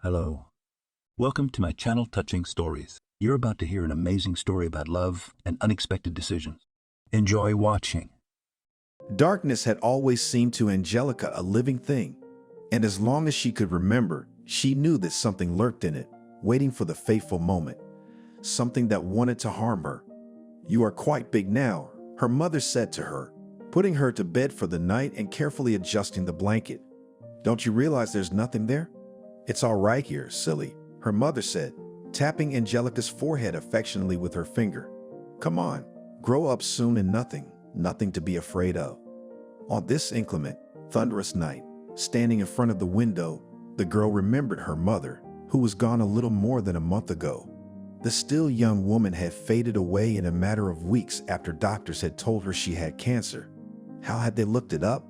Hello. Welcome to my channel Touching Stories. You're about to hear an amazing story about love and unexpected decisions. Enjoy watching. Darkness had always seemed to Angelica a living thing, and as long as she could remember, she knew that something lurked in it, waiting for the fateful moment, something that wanted to harm her. "You are quite big now," her mother said to her, putting her to bed for the night and carefully adjusting the blanket. "Don't you realize there's nothing there?" "It's all right here, silly," her mother said, tapping Angelica's forehead affectionately with her finger. "Come on, grow up soon and nothing to be afraid of." On this inclement, thunderous night, standing in front of the window, the girl remembered her mother, who was gone a little more than a month ago. The still young woman had faded away in a matter of weeks after doctors had told her she had cancer. How had they looked it up?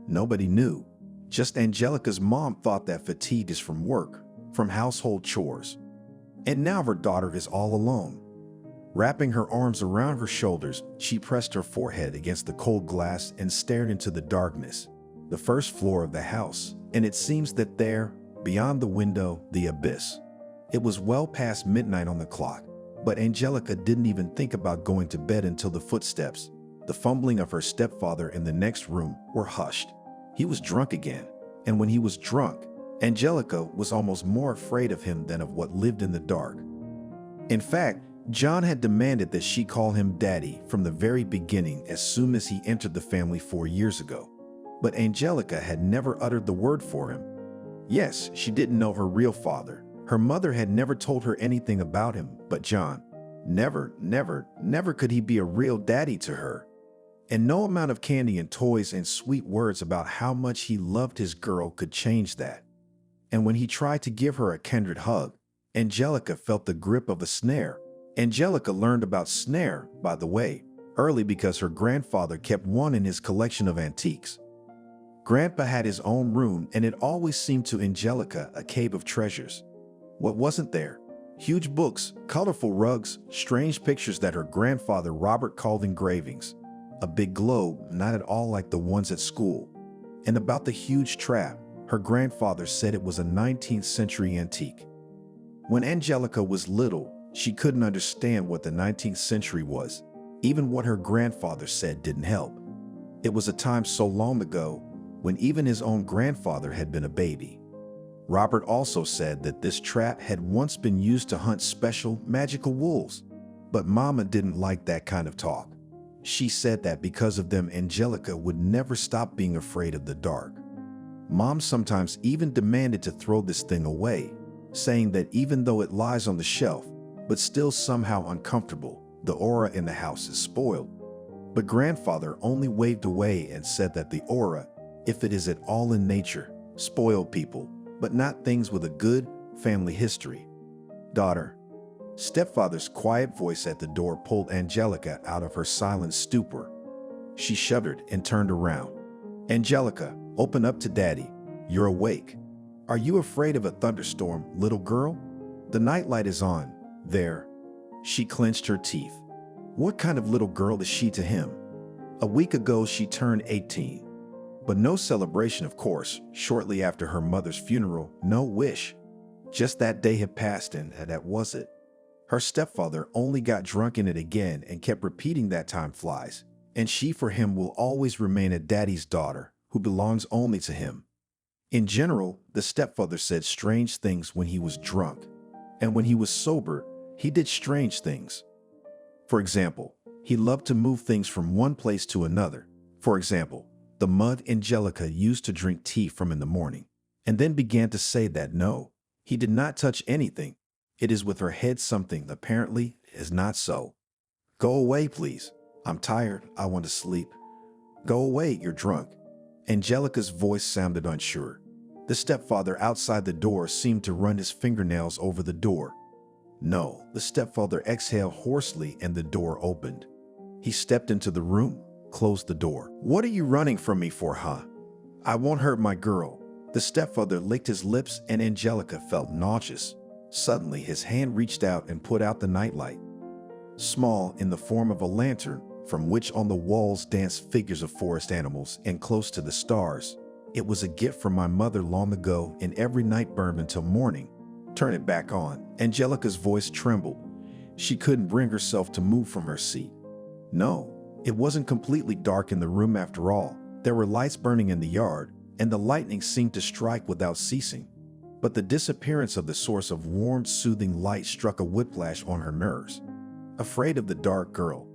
Nobody knew. Just Angelica's mom thought that fatigue is from work, from household chores. And now her daughter is all alone. Wrapping her arms around her shoulders, she pressed her forehead against the cold glass and stared into the darkness. The first floor of the house, and it seems that there, beyond the window, the abyss. It was well past midnight on the clock, but Angelica didn't even think about going to bed until the footsteps, the fumbling of her stepfather in the next room, were hushed. He was drunk again, and when he was drunk, Angelica was almost more afraid of him than of what lived in the dark. In fact, John had demanded that she call him Daddy from the very beginning as soon as he entered the family 4 years ago. But Angelica had never uttered the word for him. Yes, she didn't know her real father. Her mother had never told her anything about him, but John, never could he be a real daddy to her. And no amount of candy and toys and sweet words about how much he loved his girl could change that. And when he tried to give her a kindred hug, Angelica felt the grip of a snare. Angelica learned about snare, by the way, early because her grandfather kept one in his collection of antiques. Grandpa had his own room, and it always seemed to Angelica a cave of treasures. What wasn't there? Huge books, colorful rugs, strange pictures that her grandfather Robert called engravings. A big globe, not at all like the ones at school. And about the huge trap, her grandfather said it was a 19th century antique. When Angelica was little, she couldn't understand what the 19th century was. Even what her grandfather said didn't help. It was a time so long ago when even his own grandfather had been a baby. Robert also said that this trap had once been used to hunt special, magical wolves. But Mama didn't like that kind of talk. She said that because of them, Angelica would never stop being afraid of the dark. Mom sometimes even demanded to throw this thing away, saying that even though it lies on the shelf, but still somehow uncomfortable, the aura in the house is spoiled. But grandfather only waved away and said that the aura, if it is at all in nature, spoiled people, but not things with a good family history. "Daughter." Stepfather's quiet voice at the door pulled Angelica out of her silent stupor. She shuddered and turned around. "Angelica, open up to Daddy. You're awake. Are you afraid of a thunderstorm, little girl? The nightlight is on. There." She clenched her teeth. What kind of little girl is she to him? A week ago she turned 18. But no celebration, of course. Shortly after her mother's funeral, no wish. Just that day had passed, and that was it. Her stepfather only got drunk in it again and kept repeating that time flies, and she for him will always remain a daddy's daughter who belongs only to him. In general, the stepfather said strange things when he was drunk, and when he was sober, he did strange things. For example, he loved to move things from one place to another. For example, the mud Angelica used to drink tea from in the morning, and then began to say that no, he did not touch anything. It is with her head something apparently is not so. "Go away, please. I'm tired. I want to sleep." "Go away, you're drunk." Angelica's voice sounded unsure. The stepfather outside the door seemed to run his fingernails over the door. No, the stepfather exhaled hoarsely and the door opened. He stepped into the room, closed the door. "What are you running from me for, huh? I won't hurt my girl." The stepfather licked his lips and Angelica felt nauseous. Suddenly, his hand reached out and put out the nightlight. Small in the form of a lantern, from which on the walls danced figures of forest animals and close to the stars. It was a gift from my mother long ago, and every night burned until morning. Turn it back on. Angelica's voice trembled. She couldn't bring herself to move from her seat. No, it wasn't completely dark in the room after all. There were lights burning in the yard, and the lightning seemed to strike without ceasing. But the disappearance of the source of warm, soothing light struck a whiplash on her nerves. Afraid of the dark girl,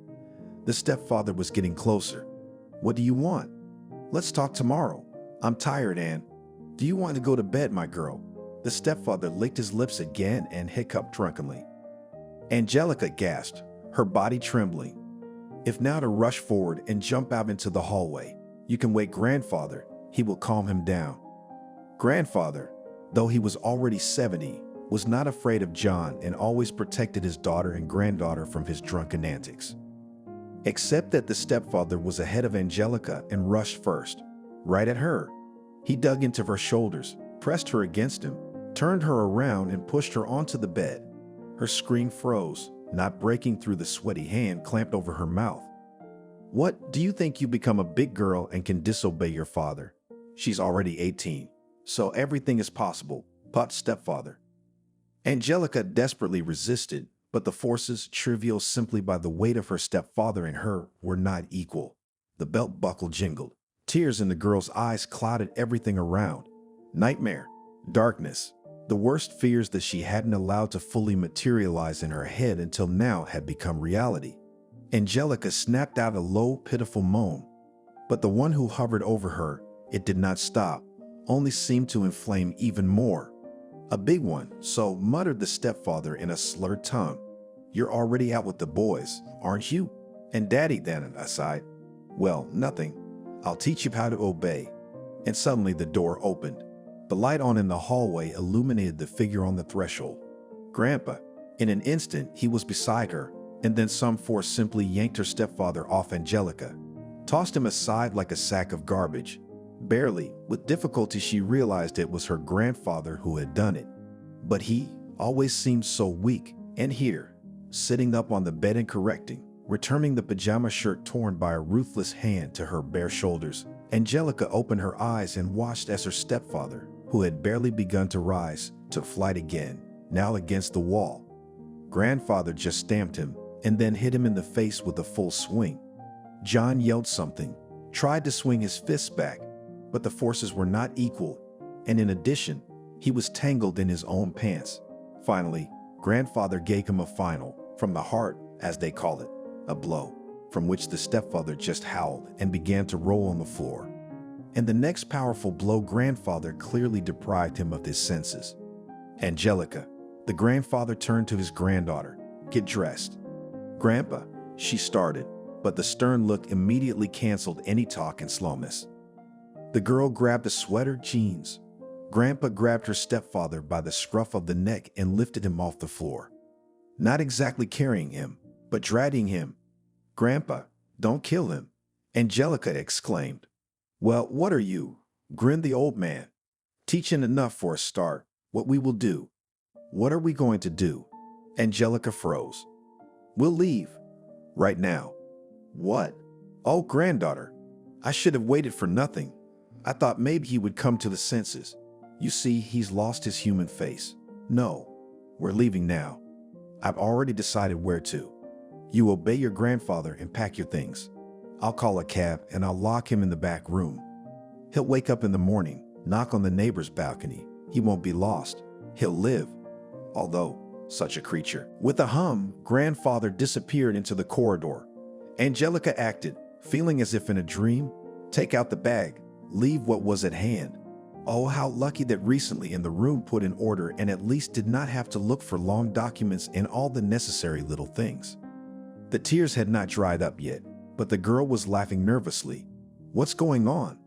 the stepfather was getting closer. What do you want? Let's talk tomorrow. I'm tired, Anne. Do you want to go to bed, my girl? The stepfather licked his lips again and hiccuped drunkenly. Angelica gasped, her body trembling. If now to rush forward and jump out into the hallway. You can wake grandfather. He will calm him down. Grandfather, though he was already 70, was not afraid of John and always protected his daughter and granddaughter from his drunken antics. Except that the stepfather was ahead of Angelica and rushed first, right at her. He dug into her shoulders, pressed her against him, turned her around and pushed her onto the bed. Her scream froze, not breaking through the sweaty hand clamped over her mouth. What, do you think you become a big girl and can disobey your father? She's already 18, so everything is possible, puffed stepfather. Angelica desperately resisted, but the forces, trivial simply by the weight of her stepfather and her, were not equal. The belt buckle jingled. Tears in the girl's eyes clouded everything around. Nightmare, darkness, the worst fears that she hadn't allowed to fully materialize in her head until now had become reality. Angelica snapped out a low, pitiful moan. But the one who hovered over her, it did not stop, only seemed to inflame even more. A big one, so muttered the stepfather in a slurred tongue. You're already out with the boys, aren't you? And Daddy then aside. Well, nothing. I'll teach you how to obey. And suddenly the door opened. The light on in the hallway illuminated the figure on the threshold. Grandpa. In an instant, he was beside her, and then some force simply yanked her stepfather off Angelica, tossed him aside like a sack of garbage. Barely, with difficulty, she realized it was her grandfather who had done it. But he always seemed so weak, and here, sitting up on the bed and correcting, returning the pajama shirt torn by a ruthless hand to her bare shoulders, Angelica opened her eyes and watched as her stepfather, who had barely begun to rise, took flight again, now against the wall. Grandfather just stamped him and then hit him in the face with a full swing. John yelled something, tried to swing his fists back, but the forces were not equal, and in addition, he was tangled in his own pants. Finally, grandfather gave him a final, from the heart, as they call it, a blow, from which the stepfather just howled and began to roll on the floor. And the next powerful blow, grandfather clearly deprived him of his senses. Angelica, the grandfather turned to his granddaughter. Get dressed. Grandpa, she started, but the stern look immediately canceled any talk and slowness. The girl grabbed a sweater, jeans. Grandpa grabbed her stepfather by the scruff of the neck and lifted him off the floor. Not exactly carrying him, but dragging him. Grandpa, don't kill him, Angelica exclaimed. Well, what are you? Grinned the old man. Teaching enough for a start. What we will do. What are we going to do? Angelica froze. We'll leave. Right now. What? Oh, granddaughter. I should have waited for nothing. I thought maybe he would come to the senses. You see, he's lost his human face. No, we're leaving now. I've already decided where to. You obey your grandfather and pack your things. I'll call a cab and I'll lock him in the back room. He'll wake up in the morning, knock on the neighbor's balcony. He won't be lost. He'll live. Although, such a creature. With a hum, grandfather disappeared into the corridor. Angelica acted, feeling as if in a dream. Take out the bag. Leave what was at hand. Oh, how lucky that recently in the room put in order and at least did not have to look for long documents and all the necessary little things. The tears had not dried up yet, but the girl was laughing nervously. What's going on?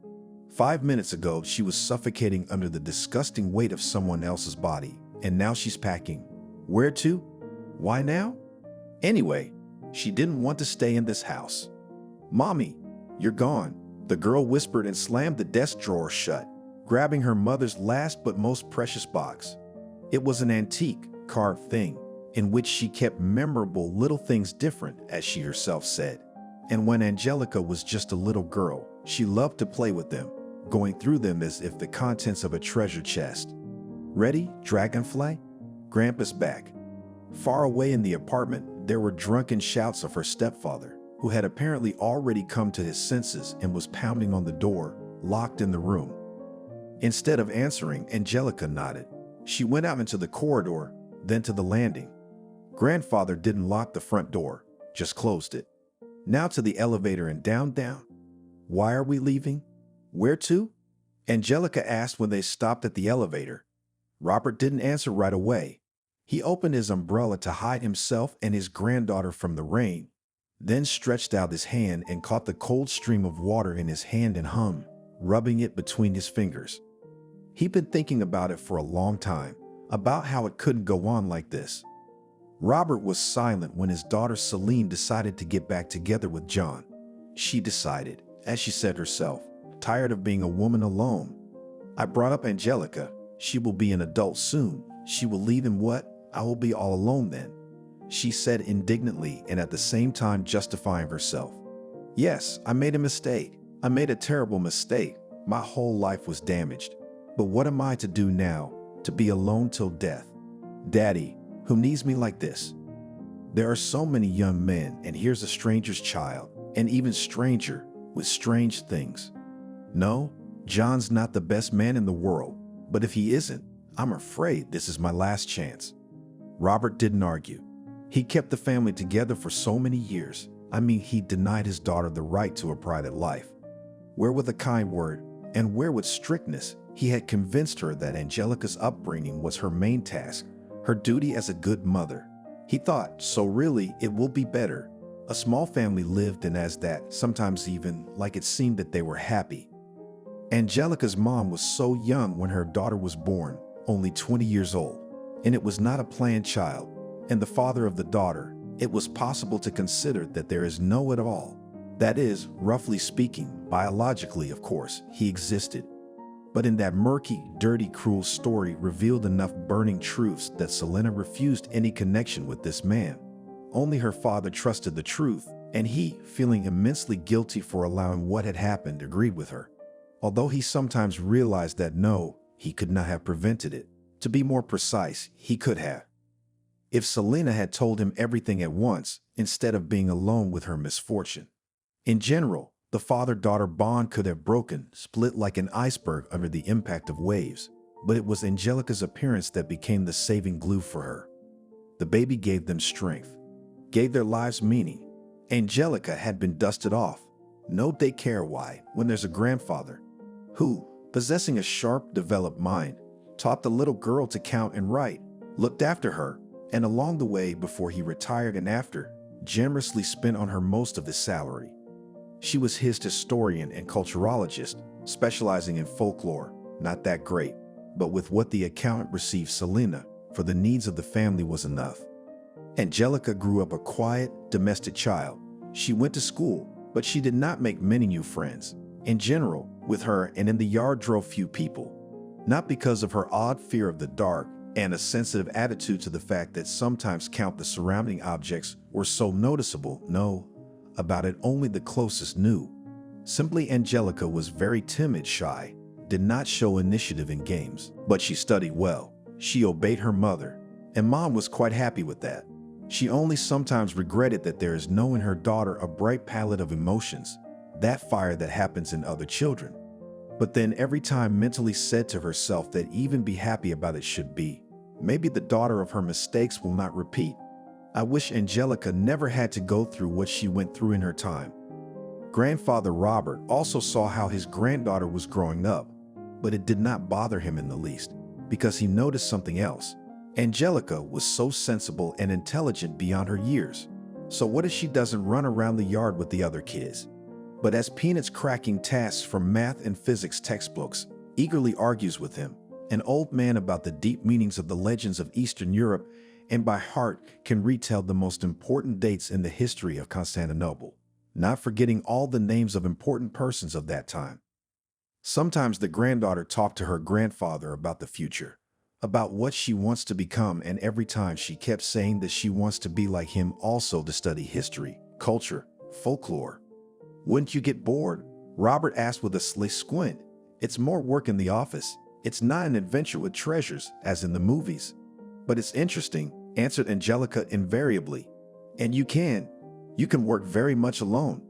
5 minutes ago, she was suffocating under the disgusting weight of someone else's body, and now she's packing. Where to? Why now? Anyway, she didn't want to stay in this house. Mommy, you're gone, the girl whispered and slammed the desk drawer shut, grabbing her mother's last but most precious box. It was an antique, carved thing, in which she kept memorable little things different, as she herself said. And when Angelica was just a little girl, she loved to play with them, going through them as if the contents of a treasure chest. Ready, dragonfly? Grandpa's back. Far away in the apartment, there were drunken shouts of her stepfather, who had apparently already come to his senses and was pounding on the door, locked in the room. Instead of answering, Angelica nodded. She went out into the corridor, then to the landing. Grandfather didn't lock the front door, just closed it. Now to the elevator and down. Why are we leaving? Where to? Angelica asked when they stopped at the elevator. Robert didn't answer right away. He opened his umbrella to hide himself and his granddaughter from the rain, then stretched out his hand and caught the cold stream of water in his hand and hummed, rubbing it between his fingers. He'd been thinking about it for a long time, about how it couldn't go on like this. Robert was silent when his daughter Celine decided to get back together with John. She decided, as she said herself, tired of being a woman alone. I brought up Angelica. She will be an adult soon. She will leave and what? I will be all alone then, she said indignantly and at the same time justifying herself. Yes, I made a mistake. I made a terrible mistake. My whole life was damaged. But what am I to do now? To be alone till death? Daddy, who needs me like this? There are so many young men, and here's a stranger's child, and even stranger, with strange things. No, John's not the best man in the world, but if he isn't, I'm afraid this is my last chance. Robert didn't argue. He kept the family together for so many years. I mean, he denied his daughter the right to a private life. Where with a kind word, and where with strictness, he had convinced her that Angelica's upbringing was her main task, her duty as a good mother. He thought, so really, it will be better. A small family lived and as that, sometimes even like it seemed that they were happy. Angelica's mom was so young when her daughter was born, only 20 years old, and it was not a planned child. And the father of the daughter, it was possible to consider that there is no at all. That is, roughly speaking, biologically, of course, he existed. But in that murky, dirty, cruel story revealed enough burning truths that Selena refused any connection with this man. Only her father trusted the truth, and he, feeling immensely guilty for allowing what had happened, agreed with her. Although he sometimes realized that no, he could not have prevented it. To be more precise, he could have. If Selena had told him everything at once, instead of being alone with her misfortune. In general, the father-daughter bond could have broken, split like an iceberg under the impact of waves, but it was Angelica's appearance that became the saving glue for her. The baby gave them strength, gave their lives meaning. Angelica had been dusted off. No daycare why, when there's a grandfather who, possessing a sharp, developed mind, taught the little girl to count and write, looked after her, and along the way before he retired and after, generously spent on her most of his salary. She was his historian and culturologist, specializing in folklore, not that great, but with what the accountant received Selena for the needs of the family was enough. Angelica grew up a quiet, domestic child. She went to school, but she did not make many new friends. In general, with her and in the yard drove few people, not because of her odd fear of the dark and a sensitive attitude to the fact that sometimes count the surrounding objects were so noticeable, no, about it only the closest knew. Simply Angelica was very timid, shy, did not show initiative in games, but she studied well. She obeyed her mother, and Mom was quite happy with that. She only sometimes regretted that there is no in her daughter a bright palette of emotions, that fire that happens in other children. But then every time mentally said to herself that even be happy about it should be. Maybe the daughter of her mistakes will not repeat. I wish Angelica never had to go through what she went through in her time. Grandfather Robert also saw how his granddaughter was growing up, but it did not bother him in the least, because he noticed something else. Angelica was so sensible and intelligent beyond her years. So what if she doesn't run around the yard with the other kids, but as Peanuts cracking tasks from math and physics textbooks, eagerly argues with him, an old man about the deep meanings of the legends of Eastern Europe, and by heart can retell the most important dates in the history of Constantinople, not forgetting all the names of important persons of that time. Sometimes the granddaughter talked to her grandfather about the future, about what she wants to become, and every time she kept saying that she wants to be like him, also to study history, culture, folklore. Wouldn't you get bored? Robert asked with a sly squint. It's more work in the office. It's not an adventure with treasures, as in the movies. But it's interesting, answered Angelica invariably. And you can work very much alone.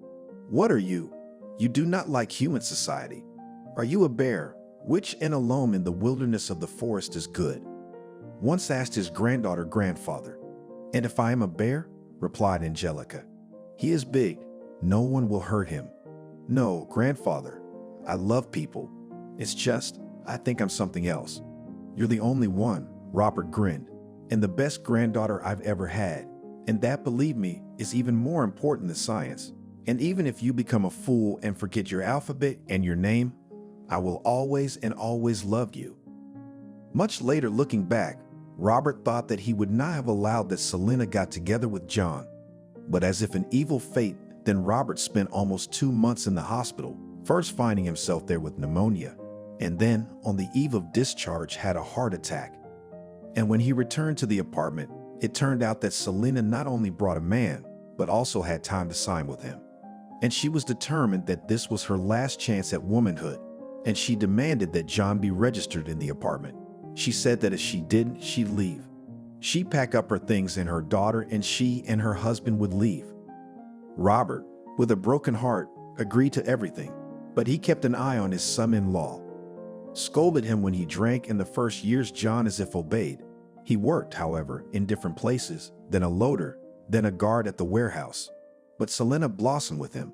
What are you? You do not like human society. Are you a bear, which and alone in the wilderness of the forest is good? Once asked his grandfather. And if I am a bear? Replied Angelica. He is big. No one will hurt him. No, grandfather. I love people. It's just, I think I'm something else. You're the only one, Robert grinned, and the best granddaughter I've ever had. And that, believe me, is even more important than science. And even if you become a fool and forget your alphabet and your name, I will always and always love you. Much later, looking back, Robert thought that he would not have allowed that Selena got together with John. But as if an evil fate, then Robert spent almost 2 months in the hospital, first finding himself there with pneumonia, and then, on the eve of discharge, had a heart attack. And when he returned to the apartment, it turned out that Selena not only brought a man, but also had time to sign with him. And she was determined that this was her last chance at womanhood, and she demanded that John be registered in the apartment. She said that if she didn't, she'd leave. She'd pack up her things and her daughter, and she and her husband would leave. Robert, with a broken heart, agreed to everything, but he kept an eye on his son-in-law. Scolded him when he drank in the first years. John as if obeyed. He worked, however, in different places, then a loader, then a guard at the warehouse. But Selena blossomed with him.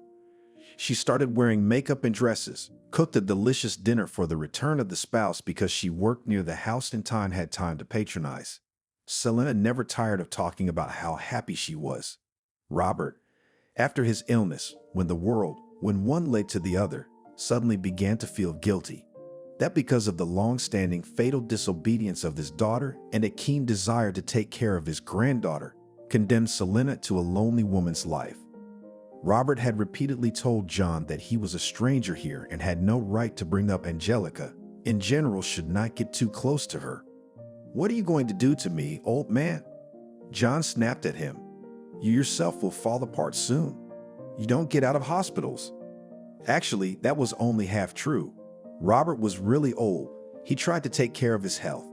She started wearing makeup and dresses, cooked a delicious dinner for the return of the spouse because she worked near the house and had time to patronize. Selena never tired of talking about how happy she was. Robert, after his illness, when one led to the other, suddenly began to feel guilty. That because of the long-standing fatal disobedience of his daughter and a keen desire to take care of his granddaughter, condemned Selena to a lonely woman's life. Robert had repeatedly told John that he was a stranger here and had no right to bring up Angelica, in general should not get too close to her. What are you going to do to me, old man? John snapped at him. You yourself will fall apart soon. You don't get out of hospitals. Actually, that was only half true. Robert was really old. He tried to take care of his health.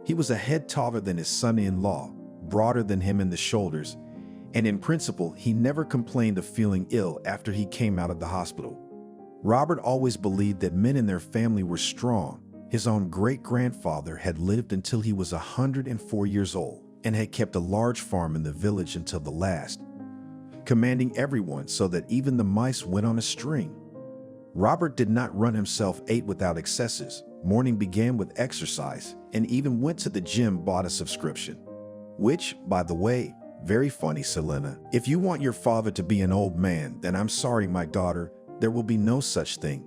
He was a head taller than his son-in-law, broader than him in the shoulders, and in principle, he never complained of feeling ill after he came out of the hospital. Robert always believed that men in their family were strong. His own great-grandfather had lived until he was 104 years old and had kept a large farm in the village until the last, commanding everyone so that even the mice went on a string. Robert did not run himself 8 without excesses. Morning began with exercise and even went to the gym, bought a subscription. Which, by the way, very funny, Selena. If you want your father to be an old man, then I'm sorry, my daughter, there will be no such thing.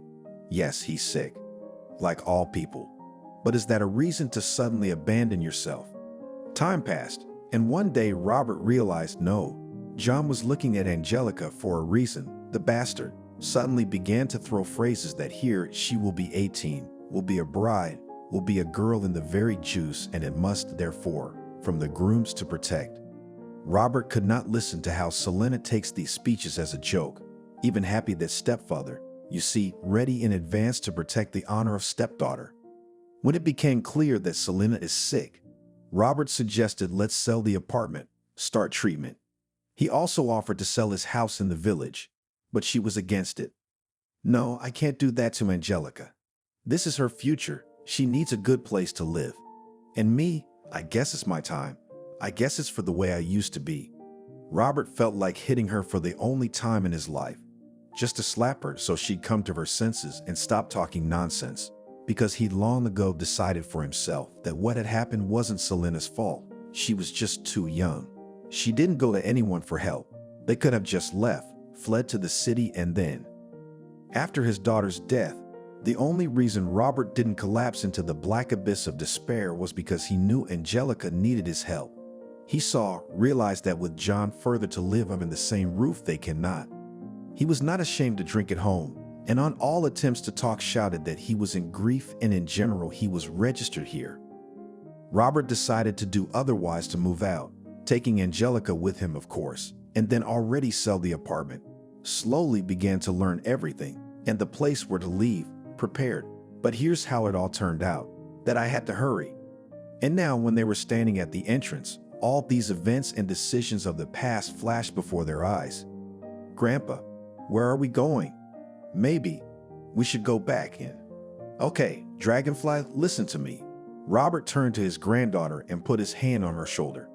Yes, he's sick, like all people. But is that a reason to suddenly abandon yourself? Time passed, and one day Robert realized no. John was looking at Angelica for a reason. The bastard suddenly began to throw phrases that here she will be 18, will be a bride, will be a girl in the very juice, and it must, therefore, from the grooms to protect. Robert could not listen to how Selena takes these speeches as a joke, even happy that stepfather, you see, ready in advance to protect the honor of stepdaughter. When it became clear that Selena is sick, Robert suggested let's sell the apartment, start treatment. He also offered to sell his house in the village, but she was against it. No, I can't do that to Angelica. This is her future. She needs a good place to live. And me, I guess it's my time. I guess it's for the way I used to be. Robert felt like hitting her for the only time in his life, just to slap her so she'd come to her senses and stop talking nonsense, because he'd long ago decided for himself that what had happened wasn't Selena's fault. She was just too young. She didn't go to anyone for help. They could have just left, fled to the city, and then, after his daughter's death, the only reason Robert didn't collapse into the black abyss of despair was because he knew Angelica needed his help. He realized that with John further to live under the same roof they cannot. He was not ashamed to drink at home, and on all attempts to talk shouted that he was in grief and in general he was registered here. Robert decided to do otherwise, to move out, taking Angelica with him of course, and then already sell the apartment. Slowly began to learn everything, and the place where to leave, prepared. But here's how it all turned out, that I had to hurry. And now, when they were standing at the entrance, all these events and decisions of the past flashed before their eyes. Grandpa, where are we going? Maybe we should go back in. Okay, Dragonfly, listen to me. Robert turned to his granddaughter and put his hand on her shoulder.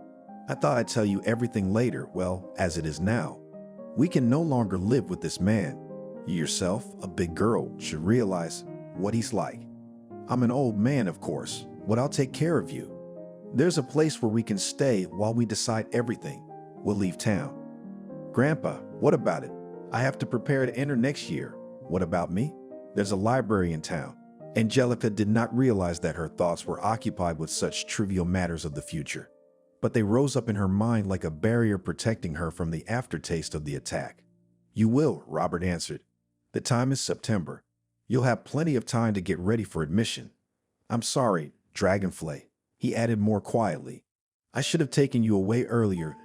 I thought I'd tell you everything later, well, as it is now. We can no longer live with this man. You yourself, a big girl, should realize what he's like. I'm an old man, of course, but I'll take care of you. There's a place where we can stay while we decide everything. We'll leave town. Grandpa, what about it? I have to prepare to enter next year. What about me? There's a library in town. Angelica did not realize that her thoughts were occupied with such trivial matters of the future, but they rose up in her mind like a barrier protecting her from the aftertaste of the attack. You will, Robert answered. The time is September. You'll have plenty of time to get ready for admission. I'm sorry, Dragonfly, he added more quietly. I should have taken you away earlier.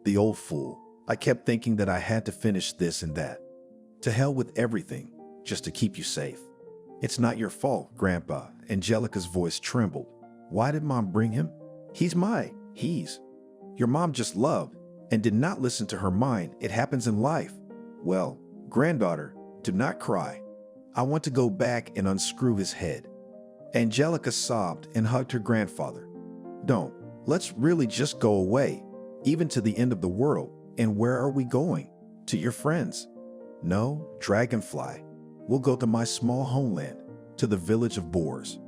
The old fool. I kept thinking that I had to finish this and that. To hell with everything, just to keep you safe. It's not your fault, Grandpa. Angelica's voice trembled. Why did Mom bring him? He's your mom just loved and did not listen to her mind. It happens in life. Well, granddaughter, do not cry. I want to go back and unscrew his head. Angelica sobbed and hugged her grandfather. Don't. Let's really just go away, even to the end of the world. And where are we going? To your friends? No, Dragonfly. We'll go to my small homeland, to the village of Boars.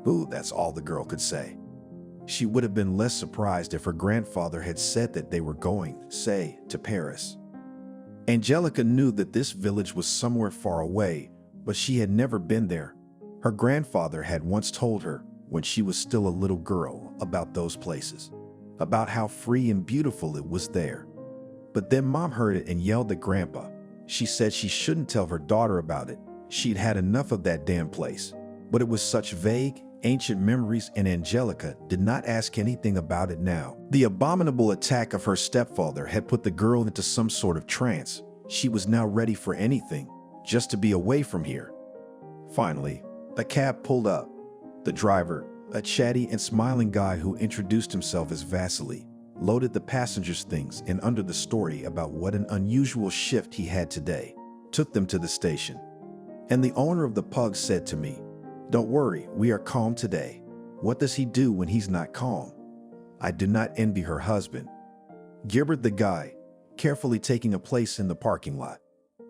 Boo, that's all the girl could say. She would have been less surprised if her grandfather had said that they were going, say, to Paris. Angelica knew that this village was somewhere far away, but she had never been there. Her grandfather had once told her, when she was still a little girl, about those places, about how free and beautiful it was there. But then Mom heard it and yelled at Grandpa. She said she shouldn't tell her daughter about it. She'd had enough of that damn place. But it was such vague, ancient memories, and Angelica did not ask anything about it now. The abominable attack of her stepfather had put the girl into some sort of trance. She was now ready for anything, just to be away from here. Finally, a cab pulled up. The driver, a chatty and smiling guy who introduced himself as Vasily, loaded the passengers' things and under the story about what an unusual shift he had today, took them to the station. And the owner of the pug said to me, "Don't worry, we are calm today." What does he do when he's not calm? I do not envy her husband. Gilbert the guy, carefully taking a place in the parking lot.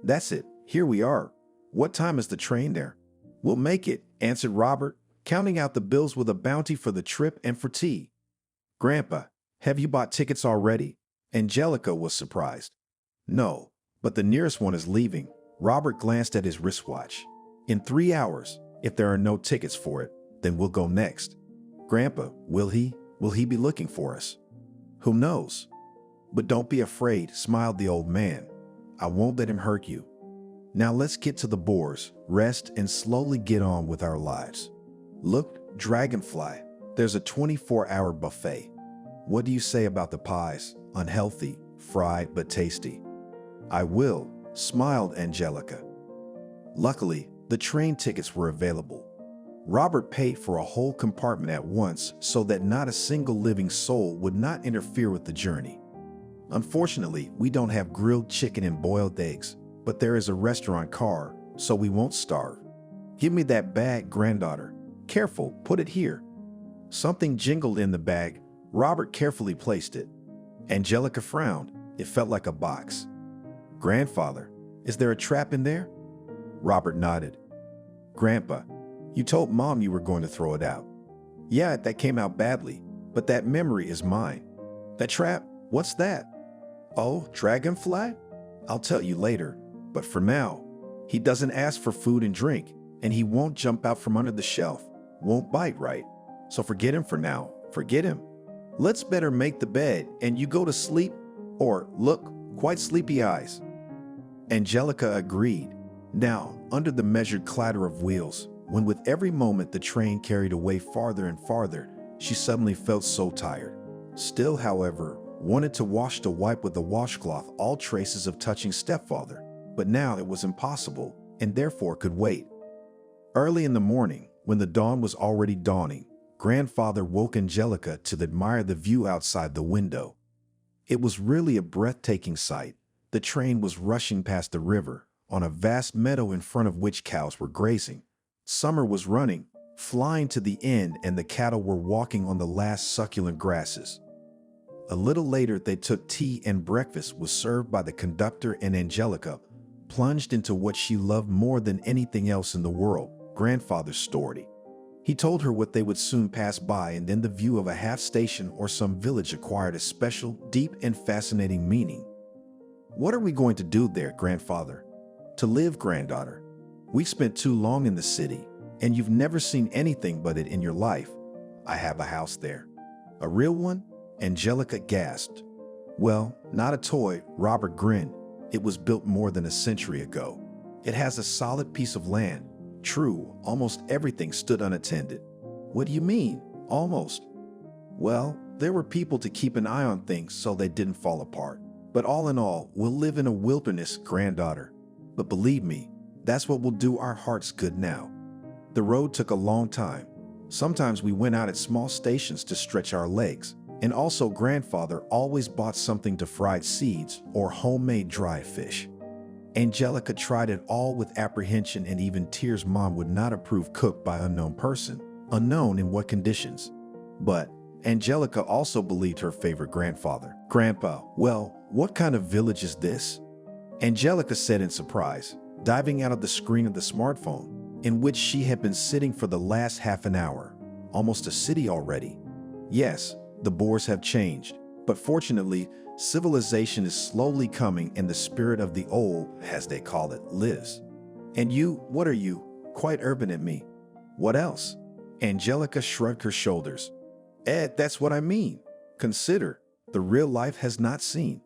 That's it, here we are. What time is the train there? We'll make it, answered Robert, counting out the bills with a bounty for the trip and for tea. Grandpa, have you bought tickets already? Angelica was surprised. No, but the nearest one is leaving. Robert glanced at his wristwatch. In 3 hours, if there are no tickets for it, then we'll go next. Grandpa, will he be looking for us? Who knows? But don't be afraid, smiled the old man. I won't let him hurt you. Now let's get to the Boars, rest, and slowly get on with our lives. Look, Dragonfly, there's a 24-hour buffet. What do you say about the pies? Unhealthy, fried, but tasty. I will, smiled Angelica. Luckily, the train tickets were available. Robert paid for a whole compartment at once so that not a single living soul would not interfere with the journey. Unfortunately, we don't have grilled chicken and boiled eggs, but there is a restaurant car, so we won't starve. Give me that bag, granddaughter. Careful, put it here. Something jingled in the bag. Robert carefully placed it. Angelica frowned. It felt like a box. Grandfather, is there a trap in there? Robert nodded. Grandpa, you told Mom you were going to throw it out. Yeah, that came out badly, but that memory is mine. That trap? What's that? Oh, Dragonfly? I'll tell you later, but for now, he doesn't ask for food and drink, and he won't jump out from under the shelf, won't bite, right? So forget him for now, forget him. Let's better make the bed and you go to sleep, or look, quite sleepy eyes. Angelica agreed. Now, under the measured clatter of wheels, when with every moment the train carried away farther and farther, she suddenly felt so tired. Still, however, wanted to wash to wipe with a washcloth all traces of touching stepfather, but now it was impossible and therefore could wait. Early in the morning, when the dawn was already dawning, grandfather woke Angelica to admire the view outside the window. It was really a breathtaking sight. The train was rushing past the river, on a vast meadow in front of which cows were grazing. Summer was running, flying to the end, and the cattle were walking on the last succulent grasses. A little later, they took tea and breakfast was served by the conductor, and Angelica plunged into what she loved more than anything else in the world, grandfather's story. He told her what they would soon pass by, and then the view of a half station or some village acquired a special, deep, and fascinating meaning. "What are we going to do there, grandfather?" "To live, granddaughter. We spent too long in the city, and you've never seen anything but it in your life. I have a house there." "A real one?" Angelica gasped. "Well, not a toy," Robert grinned. "It was built more than a century ago. It has a solid piece of land. True, almost everything stood unattended." "What do you mean, almost?" "Well, there were people to keep an eye on things so they didn't fall apart. But all in all, we'll live in a wilderness, granddaughter. But believe me, that's what will do our hearts good now." The road took a long time. Sometimes we went out at small stations to stretch our legs. And also, grandfather always bought something to fried seeds or homemade dry fish. Angelica tried it all with apprehension and even tears. Mom would not approve cooked by unknown person, unknown in what conditions. But Angelica also believed her favorite grandfather. "Grandpa, well, what kind of village is this?" Angelica said in surprise, diving out of the screen of the smartphone, in which she had been sitting for the last half an hour. "Almost a city already." "Yes, the boars have changed, but fortunately, civilization is slowly coming and the spirit of the old, as they call it, lives." "And you, what are you? Quite urban at me." "What else?" Angelica shrugged her shoulders. That's what I mean. Consider, the real life has not seen."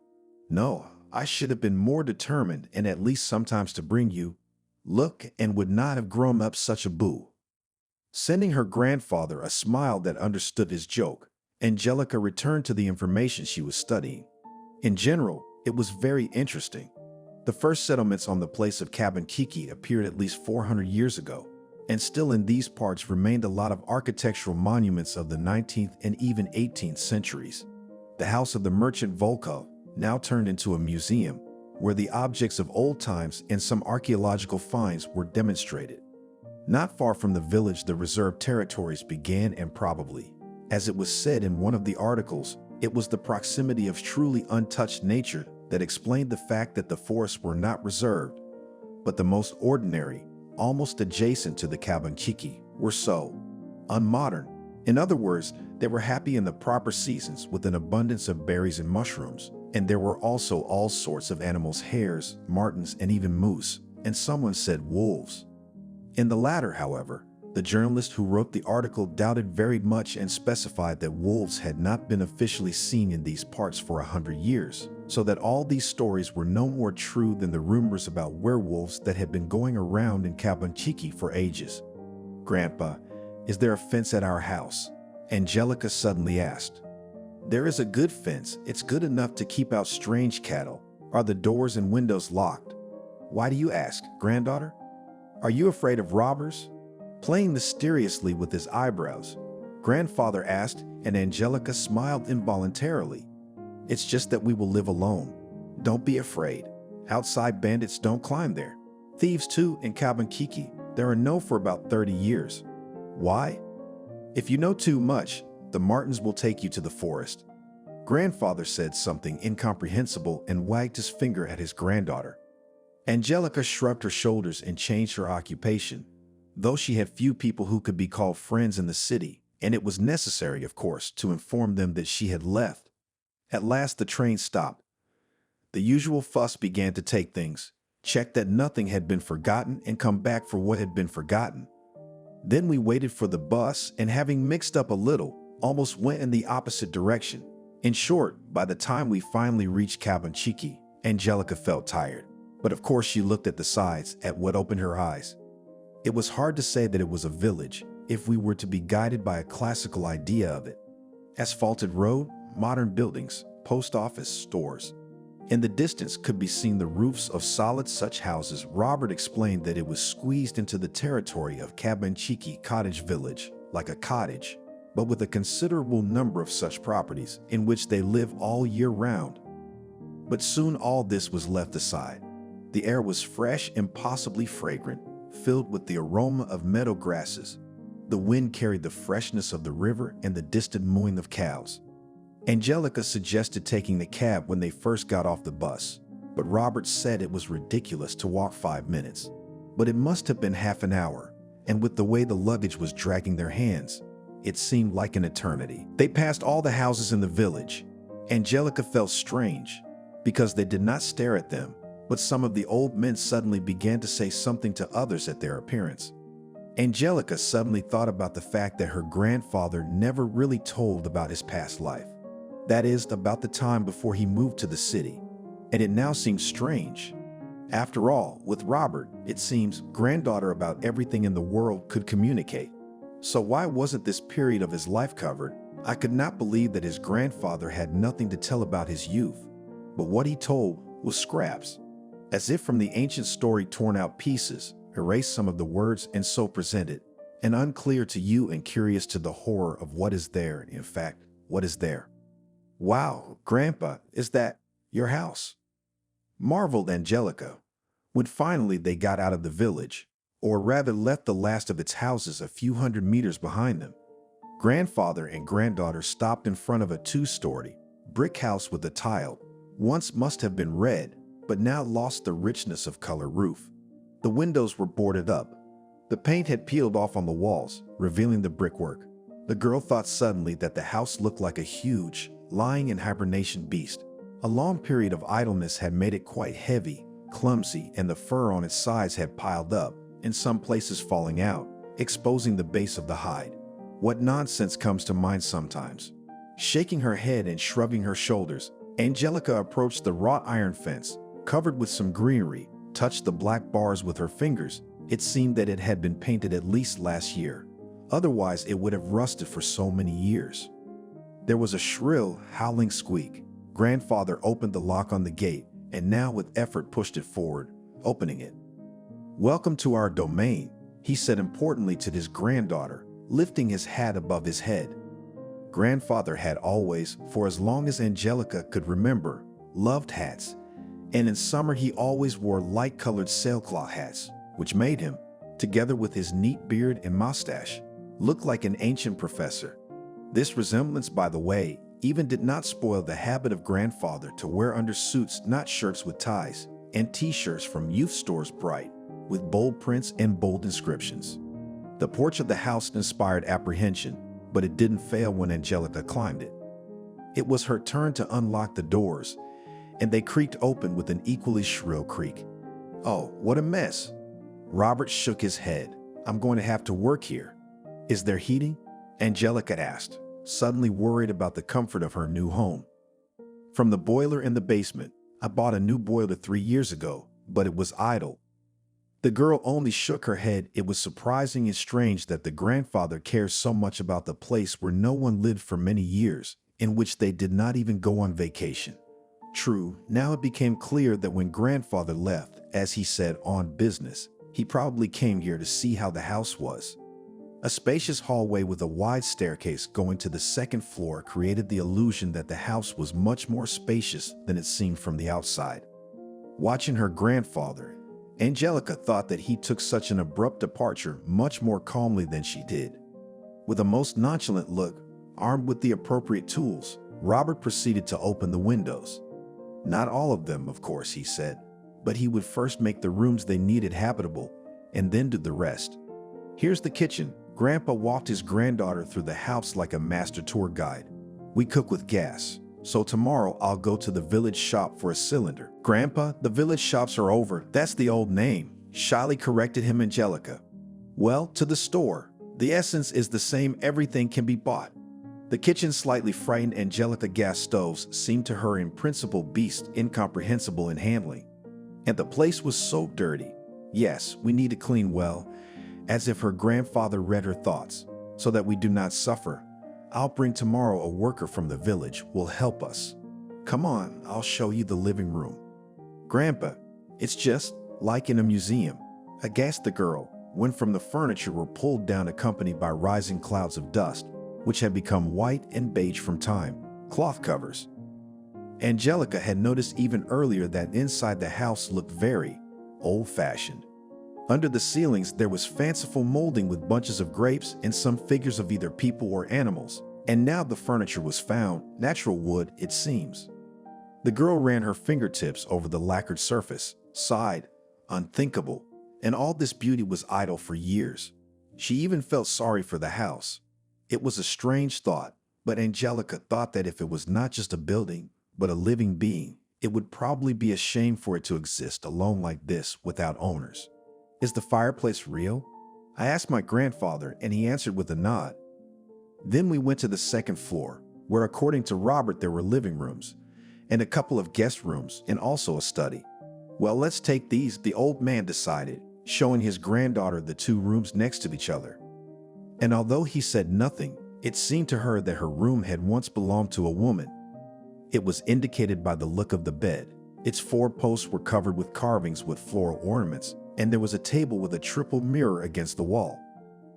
"No, I should have been more determined and at least sometimes to bring you. Look, and would not have grown up such a boo." Sending her grandfather a smile that understood his joke, Angelica returned to the information she was studying. In general, it was very interesting. The first settlements on the place of Kiki appeared at least 400 years ago, and still in these parts remained a lot of architectural monuments of the 19th and even 18th centuries. The house of the merchant Volkov now turned into a museum, where the objects of old times and some archaeological finds were demonstrated. Not far from the village, the reserved territories began, and probably, as it was said in one of the articles, it was the proximity of truly untouched nature that explained the fact that the forests were not reserved, but the most ordinary, almost adjacent to the Kiki, were so unmodern. In other words, they were happy in the proper seasons with an abundance of berries and mushrooms, and there were also all sorts of animals: hares, martens, and even moose, and someone said wolves. In the latter, however, the journalist who wrote the article doubted very much and specified that wolves had not been officially seen in these parts for 100 years, so that all these stories were no more true than the rumors about werewolves that had been going around in Kiki for ages. "Grandpa, is there a fence at our house?" Angelica suddenly asked. "There is a good fence. It's good enough to keep out strange cattle." "Are the doors and windows locked?" "Why do you ask, granddaughter? Are you afraid of robbers?" Playing mysteriously with his eyebrows, grandfather asked, and Angelica smiled involuntarily. "It's just that we will live alone. Don't be afraid. Outside bandits don't climb there. Thieves too in Kiki. There are no for about 30 years. Why? If you know too much, the martens will take you to the forest." Grandfather said something incomprehensible and wagged his finger at his granddaughter. Angelica shrugged her shoulders and changed her occupation. Though she had few people who could be called friends in the city, and it was necessary, of course, to inform them that she had left. At last the train stopped. The usual fuss began to take things, check that nothing had been forgotten, and come back for what had been forgotten. Then we waited for the bus, and having mixed up a little, almost went in the opposite direction. In short, by the time we finally reached Kiki, Angelica felt tired. But of course she looked at the sides, at what opened her eyes. It was hard to say that it was a village, if we were to be guided by a classical idea of it. Asphalted road, modern buildings, post office, stores. In the distance could be seen the roofs of solid such houses. Robert explained that it was squeezed into the territory of Kiki cottage village, like a cottage. but with a considerable number of such properties in which they live all year round. But soon all this was left aside. The air was fresh and possibly fragrant, filled with the aroma of meadow grasses. The wind carried the freshness of the river and the distant mooing of cows. Angelica suggested taking the cab when they first got off the bus, but Robert said it was ridiculous to walk 5 minutes. But it must have been half an hour, and with the way the luggage was dragging their hands, it seemed like an eternity. They passed all the houses in the village. Angelica felt strange, because they did not stare at them, but some of the old men suddenly began to say something to others at their appearance. Angelica suddenly thought about the fact that her grandfather never really told about his past life. That is, about the time before he moved to the city, and it now seemed strange. After all, with Robert, it seems, granddaughter about everything in the world could communicate. So why wasn't this period of his life covered? I could not believe that his grandfather had nothing to tell about his youth, but what he told was scraps, as if from the ancient story torn out pieces, erased some of the words and so presented, and unclear to you and curious to the horror of what is there, in fact, what is there. Wow, Grandpa, is that your house? Marveled Angelica, when finally they got out of the village, or rather left the last of its houses a few hundred meters behind them. Grandfather and granddaughter stopped in front of a 2-story brick house with a tile, once must have been red, but now lost the richness of color roof. The windows were boarded up. The paint had peeled off on the walls, revealing the brickwork. The girl thought suddenly that the house looked like a huge, lying in hibernation beast. A long period of idleness had made it quite heavy, clumsy, and the fur on its sides had piled up, in some places falling out, exposing the base of the hide. What nonsense comes to mind sometimes. Shaking her head and shrugging her shoulders, Angelica approached the wrought iron fence, covered with some greenery, touched the black bars with her fingers. It seemed that it had been painted at least last year. Otherwise, it would have rusted for so many years. There was a shrill, howling squeak. Grandfather opened the lock on the gate and now with effort pushed it forward, opening it. "Welcome to our domain," he said importantly to his granddaughter, lifting his hat above his head. Grandfather had always, for as long as Angelica could remember, loved hats, and in summer he always wore light-colored sailcloth hats, which made him, together with his neat beard and mustache, look like an ancient professor. This resemblance, by the way, even did not spoil the habit of grandfather to wear under suits not shirts with ties, and t-shirts from youth stores bright, with bold prints and bold inscriptions. The porch of the house inspired apprehension, but it didn't fail when Angelica climbed it. It was her turn to unlock the doors, and they creaked open with an equally shrill creak. "Oh, what a mess." Robert shook his head. "I'm going to have to work here." "Is there heating?" Angelica asked, suddenly worried about the comfort of her new home. "From the boiler in the basement. I bought a new boiler 3 years ago, but it was idle." The girl only shook her head. It was surprising and strange that the grandfather cared so much about the place where no one lived for many years, in which they did not even go on vacation. True, now it became clear that when grandfather left, as he said, on business, he probably came here to see how the house was. A spacious hallway with a wide staircase going to the second floor created the illusion that the house was much more spacious than it seemed from the outside. Watching her grandfather, Angelica thought that he took such an abrupt departure much more calmly than she did. With a most nonchalant look, armed with the appropriate tools, Robert proceeded to open the windows. Not all of them, of course, he said, but he would first make the rooms they needed habitable and then do the rest. "Here's the kitchen." Grandpa walked his granddaughter through the house like a master tour guide. "We cook with gas, so tomorrow I'll go to the village shop for a cylinder." "Grandpa, the village shops are over. That's the old name," shyly corrected him Angelica. "Well, to the store. The essence is the same. Everything can be bought." The kitchen slightly frightened Angelica. Gas stoves seemed to her in principle beasts incomprehensible in handling. And the place was so dirty. "Yes, we need to clean well," as if her grandfather read her thoughts. "So that we do not suffer. I'll bring tomorrow a worker from the village will help us. Come on, I'll show you the living room." "Grandpa, it's just like in a museum." Aghast the girl, when from the furniture were pulled down accompanied by rising clouds of dust. which had become white and beige from time, cloth covers. Angelica had noticed even earlier that inside the house looked very old-fashioned. Under the ceilings, there was fanciful molding with bunches of grapes and some figures of either people or animals. And now the furniture was found, natural wood, it seems. The girl ran her fingertips over the lacquered surface, sighed, unthinkable, and all this beauty was idle for years. She even felt sorry for the house. It was a strange thought, but Angelica thought that if it was not just a building, but a living being, it would probably be a shame for it to exist alone like this without owners. Is the fireplace real? I asked my grandfather, and he answered with a nod. Then we went to the second floor, where according to Robert there were living rooms, and a couple of guest rooms, and also a study. Well, let's take these, the old man decided, showing his granddaughter the two rooms next to each other. And although he said nothing, it seemed to her that her room had once belonged to a woman. It was indicated by the look of the bed. Its four posts were covered with carvings with floral ornaments, and there was a table with a triple mirror against the wall.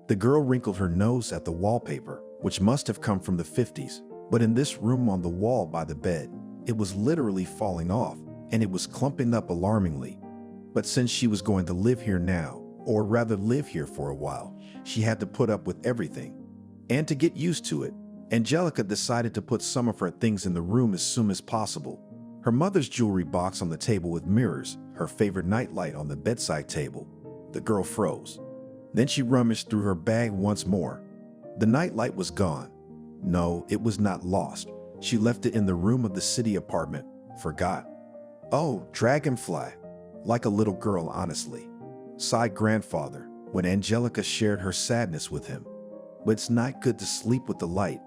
The girl wrinkled her nose at the wallpaper, which must have come from the 50s, but in this room on the wall by the bed, it was literally falling off, and it was clumping up alarmingly. But since she was going to live here now, or rather live here for a while, she had to put up with everything. And to get used to it, Angelica decided to put some of her things in the room as soon as possible. Her mother's jewelry box on the table with mirrors, her favorite nightlight on the bedside table. The girl froze. Then she rummaged through her bag once more. The nightlight was gone. No, it was not lost. She left it in the room of the city apartment. Forgot. Oh, dragonfly. Like a little girl, honestly. Sighed grandfather when Angelica shared her sadness with him. But it's not good to sleep with the light.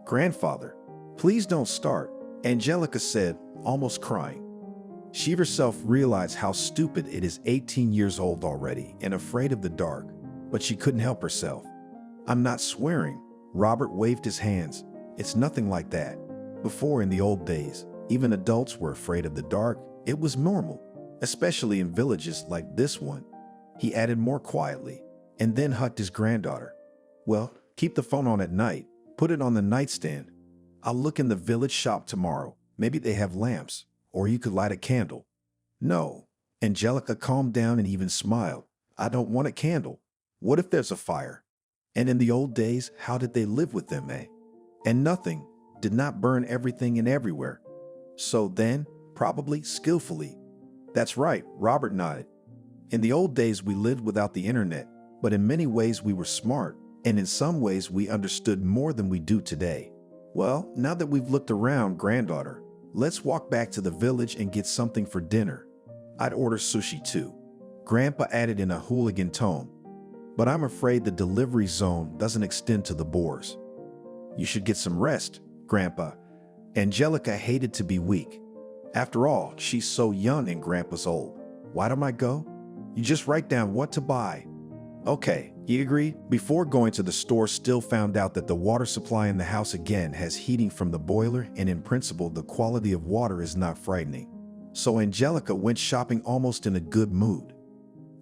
Grandfather, please don't start, Angelica said, almost crying. She herself realized how stupid it is, 18 years old already and afraid of the dark, but she couldn't help herself. I'm not swearing. Robert waved his hands. It's nothing like that. Before, in the old days, even adults were afraid of the dark. It was normal, especially in villages like this one. He added more quietly, and then hugged his granddaughter. Well, keep the phone on at night. Put it on the nightstand. I'll look in the village shop tomorrow. Maybe they have lamps, or you could light a candle. No. Angelica calmed down and even smiled. I don't want a candle. What if there's a fire? And in the old days, how did they live with them, eh? And nothing did not burn everything and everywhere. So then, probably skillfully. That's right, Robert nodded. In the old days, we lived without the internet, but in many ways we were smart, and in some ways we understood more than we do today. Well, now that we've looked around, granddaughter, let's walk back to the village and get something for dinner. I'd order sushi too. Grandpa added in a hooligan tone. But I'm afraid the delivery zone doesn't extend to the Boers. You should get some rest, Grandpa. Angelica hated to be weak. After all, she's so young and Grandpa's old. Why don't I go? You just write down what to buy. Okay, he agreed. Before going to the store, still found out that the water supply in the house again has heating from the boiler, and in principle the quality of water is not frightening. So Angelica went shopping almost in a good mood.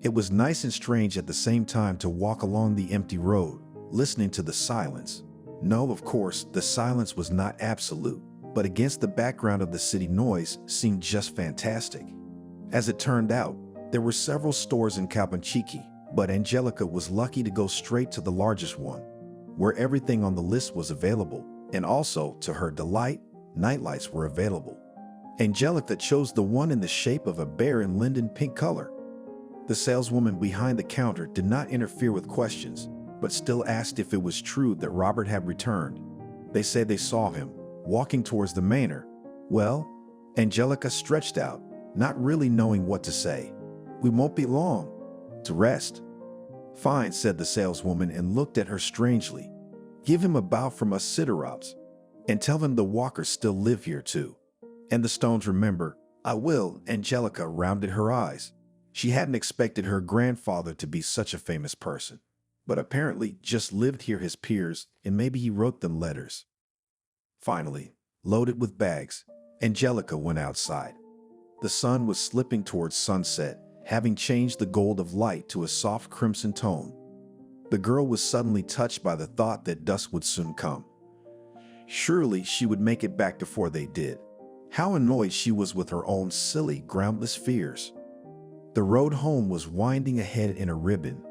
It was nice and strange at the same time to walk along the empty road, listening to the silence. No, of course, the silence was not absolute, but against the background of the city noise seemed just fantastic. As it turned out, there were several stores in Kapanchiki, but Angelica was lucky to go straight to the largest one, where everything on the list was available, and also, to her delight, nightlights were available. Angelica chose the one in the shape of a bear in linden pink color. The saleswoman behind the counter did not interfere with questions, but still asked if it was true that Robert had returned. They said they saw him, walking towards the manor. Well, Angelica stretched out, not really knowing what to say. We won't be long. To rest. Fine, said the saleswoman and looked at her strangely. Give him a bow from us Sidorops, and tell him the walkers still live here too. And the stones remember. I will, Angelica rounded her eyes. She hadn't expected her grandfather to be such a famous person, but apparently just lived here his peers, and maybe he wrote them letters. Finally, loaded with bags, Angelica went outside. The sun was slipping towards sunset, having changed the gold of light to a soft crimson tone. The girl was suddenly touched by the thought that dusk would soon come. Surely she would make it back before they did. How annoyed she was with her own silly, groundless fears. The road home was winding ahead in a ribbon.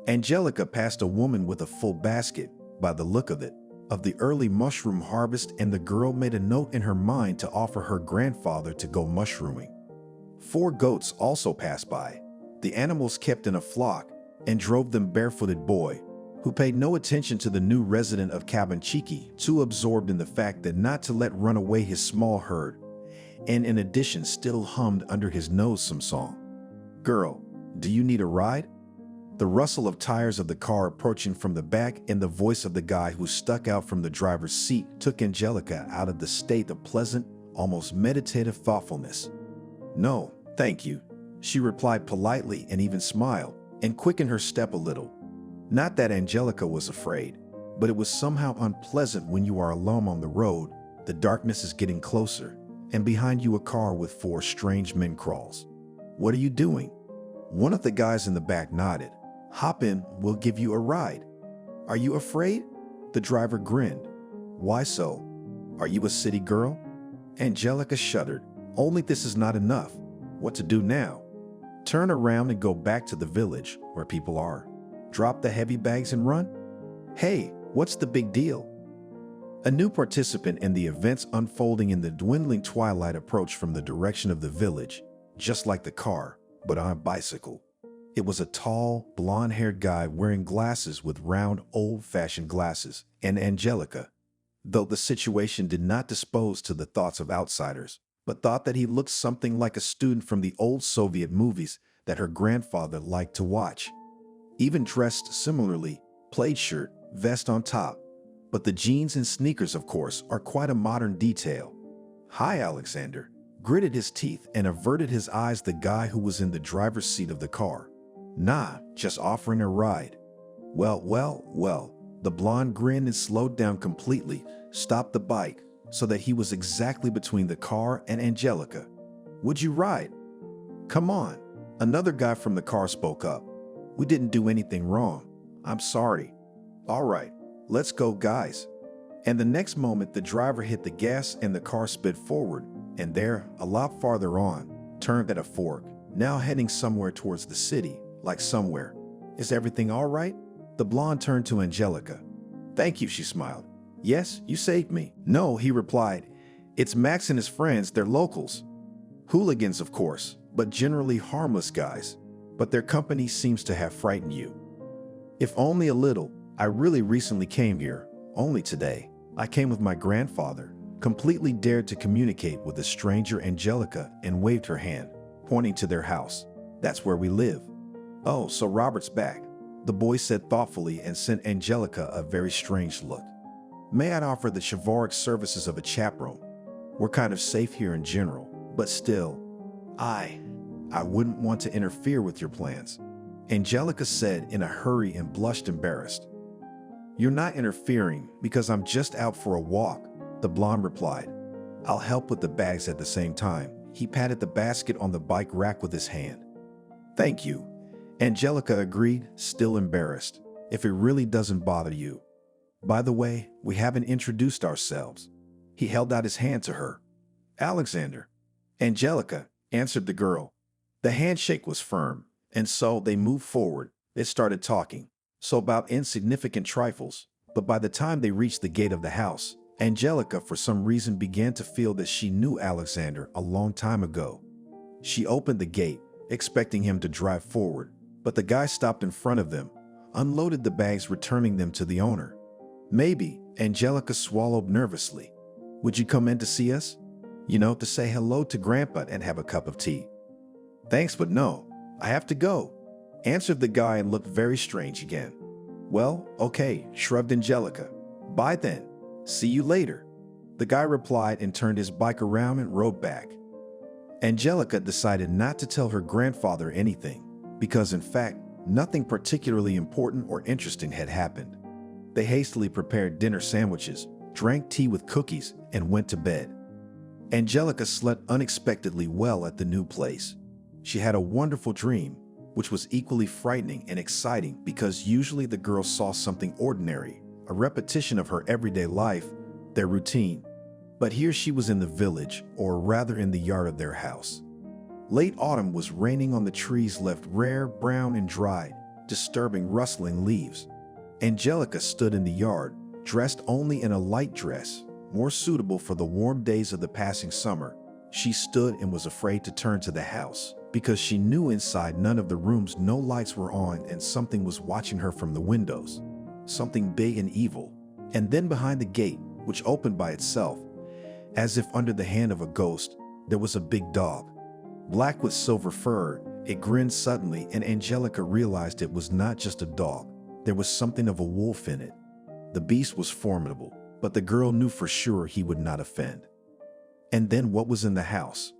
Angelica passed a woman with a full basket, by the look of it, of the early mushroom harvest, and the girl made a note in her mind to offer her grandfather to go mushrooming. 4 goats also passed by. The animals kept in a flock and drove them barefooted boy, who paid no attention to the new resident of Cabin Cheeky, too absorbed in the fact that not to let run away his small herd, and in addition still hummed under his nose some song. "Girl, do you need a ride?" The rustle of tires of the car approaching from the back and the voice of the guy who stuck out from the driver's seat took Angelica out of the state of pleasant, almost meditative thoughtfulness. "No, thank you," she replied politely and even smiled, and quickened her step a little. Not that Angelica was afraid, but it was somehow unpleasant when you are alone on the road, the darkness is getting closer, and behind you a car with 4 strange men crawls. "What are you doing?" One of the guys in the back nodded. "Hop in, we'll give you a ride." "Are you afraid?" The driver grinned. "Why so? Are you a city girl?" Angelica shuddered. "Only this is not enough. What to do now?" "Turn around and go back to the village where people are. Drop the heavy bags and run?" "Hey, what's the big deal?" A new participant in the events unfolding in the dwindling twilight approached from the direction of the village, just like the car, but on a bicycle. It was a tall, blonde-haired guy wearing glasses with round, old-fashioned glasses, and Angelica, though the situation did not dispose to the thoughts of outsiders, but thought that he looked something like a student from the old Soviet movies that her grandfather liked to watch. Even dressed similarly, plaid shirt, vest on top, but the jeans and sneakers, of course, are quite a modern detail. "Hi, Alexander," gritted his teeth and averted his eyes the guy who was in the driver's seat of the car. "Nah, just offering a ride." Well, the blonde grinned and slowed down completely, stopped the bike, so that he was exactly between the car and Angelica. "Would you ride?" "Come on." Another guy from the car spoke up. "We didn't do anything wrong. I'm sorry." "All right, let's go, guys." And the next moment, the driver hit the gas and the car sped forward, and there, a lot farther on, turned at a fork, now heading somewhere towards the city, like somewhere. "Is everything all right?" The blonde turned to Angelica. "Thank you," she smiled. "Yes, you saved me." "No," he replied. "It's Max and his friends, they're locals. Hooligans, of course, but generally harmless guys. But their company seems to have frightened you." "If only a little. I really recently came here, only today. I came with my grandfather." Completely dared to communicate with the stranger Angelica and waved her hand, pointing to their house. "That's where we live." "Oh, so Robert's back," the boy said thoughtfully and sent Angelica a very strange look. "May I offer the chivalric services of a chaperone? We're kind of safe here in general, but still, I wouldn't want to interfere with your plans," Angelica said in a hurry and blushed embarrassed. "You're not interfering because I'm just out for a walk," the blonde replied. "I'll help with the bags at the same time." He patted the basket on the bike rack with his hand. "Thank you," Angelica agreed, still embarrassed. "If it really doesn't bother you. By the way, we haven't introduced ourselves." He held out his hand to her. "Alexander." "Angelica," answered the girl. The handshake was firm, and so they moved forward. They started talking, so about insignificant trifles, but by the time they reached the gate of the house, Angelica for some reason began to feel that she knew Alexander a long time ago. She opened the gate, expecting him to drive forward, but the guy stopped in front of them, unloaded the bags, returning them to the owner. "Maybe," Angelica swallowed nervously. "Would you come in to see us? To say hello to Grandpa and have a cup of tea." "Thanks, but no. I have to go," answered the guy and looked very strange again. "Well, okay," shrugged Angelica. "Bye then. See you later." The guy replied and turned his bike around and rode back. Angelica decided not to tell her grandfather anything, because in fact, nothing particularly important or interesting had happened. They hastily prepared dinner sandwiches, drank tea with cookies, and went to bed. Angelica slept unexpectedly well at the new place. She had a wonderful dream, which was equally frightening and exciting because usually the girl saw something ordinary, a repetition of her everyday life, their routine. But here she was in the village, or rather in the yard of their house. Late autumn was raining on the trees left rare, brown, and dried, disturbing rustling leaves. Angelica stood in the yard, dressed only in a light dress, more suitable for the warm days of the passing summer. She stood and was afraid to turn to the house, because she knew inside none of the rooms no lights were on and something was watching her from the windows. Something big and evil. And then behind the gate, which opened by itself, as if under the hand of a ghost, there was a big dog. Black with silver fur, it grinned suddenly, and Angelica realized it was not just a dog. There was something of a wolf in it. The beast was formidable, but the girl knew for sure he would not offend. And then what was in the house?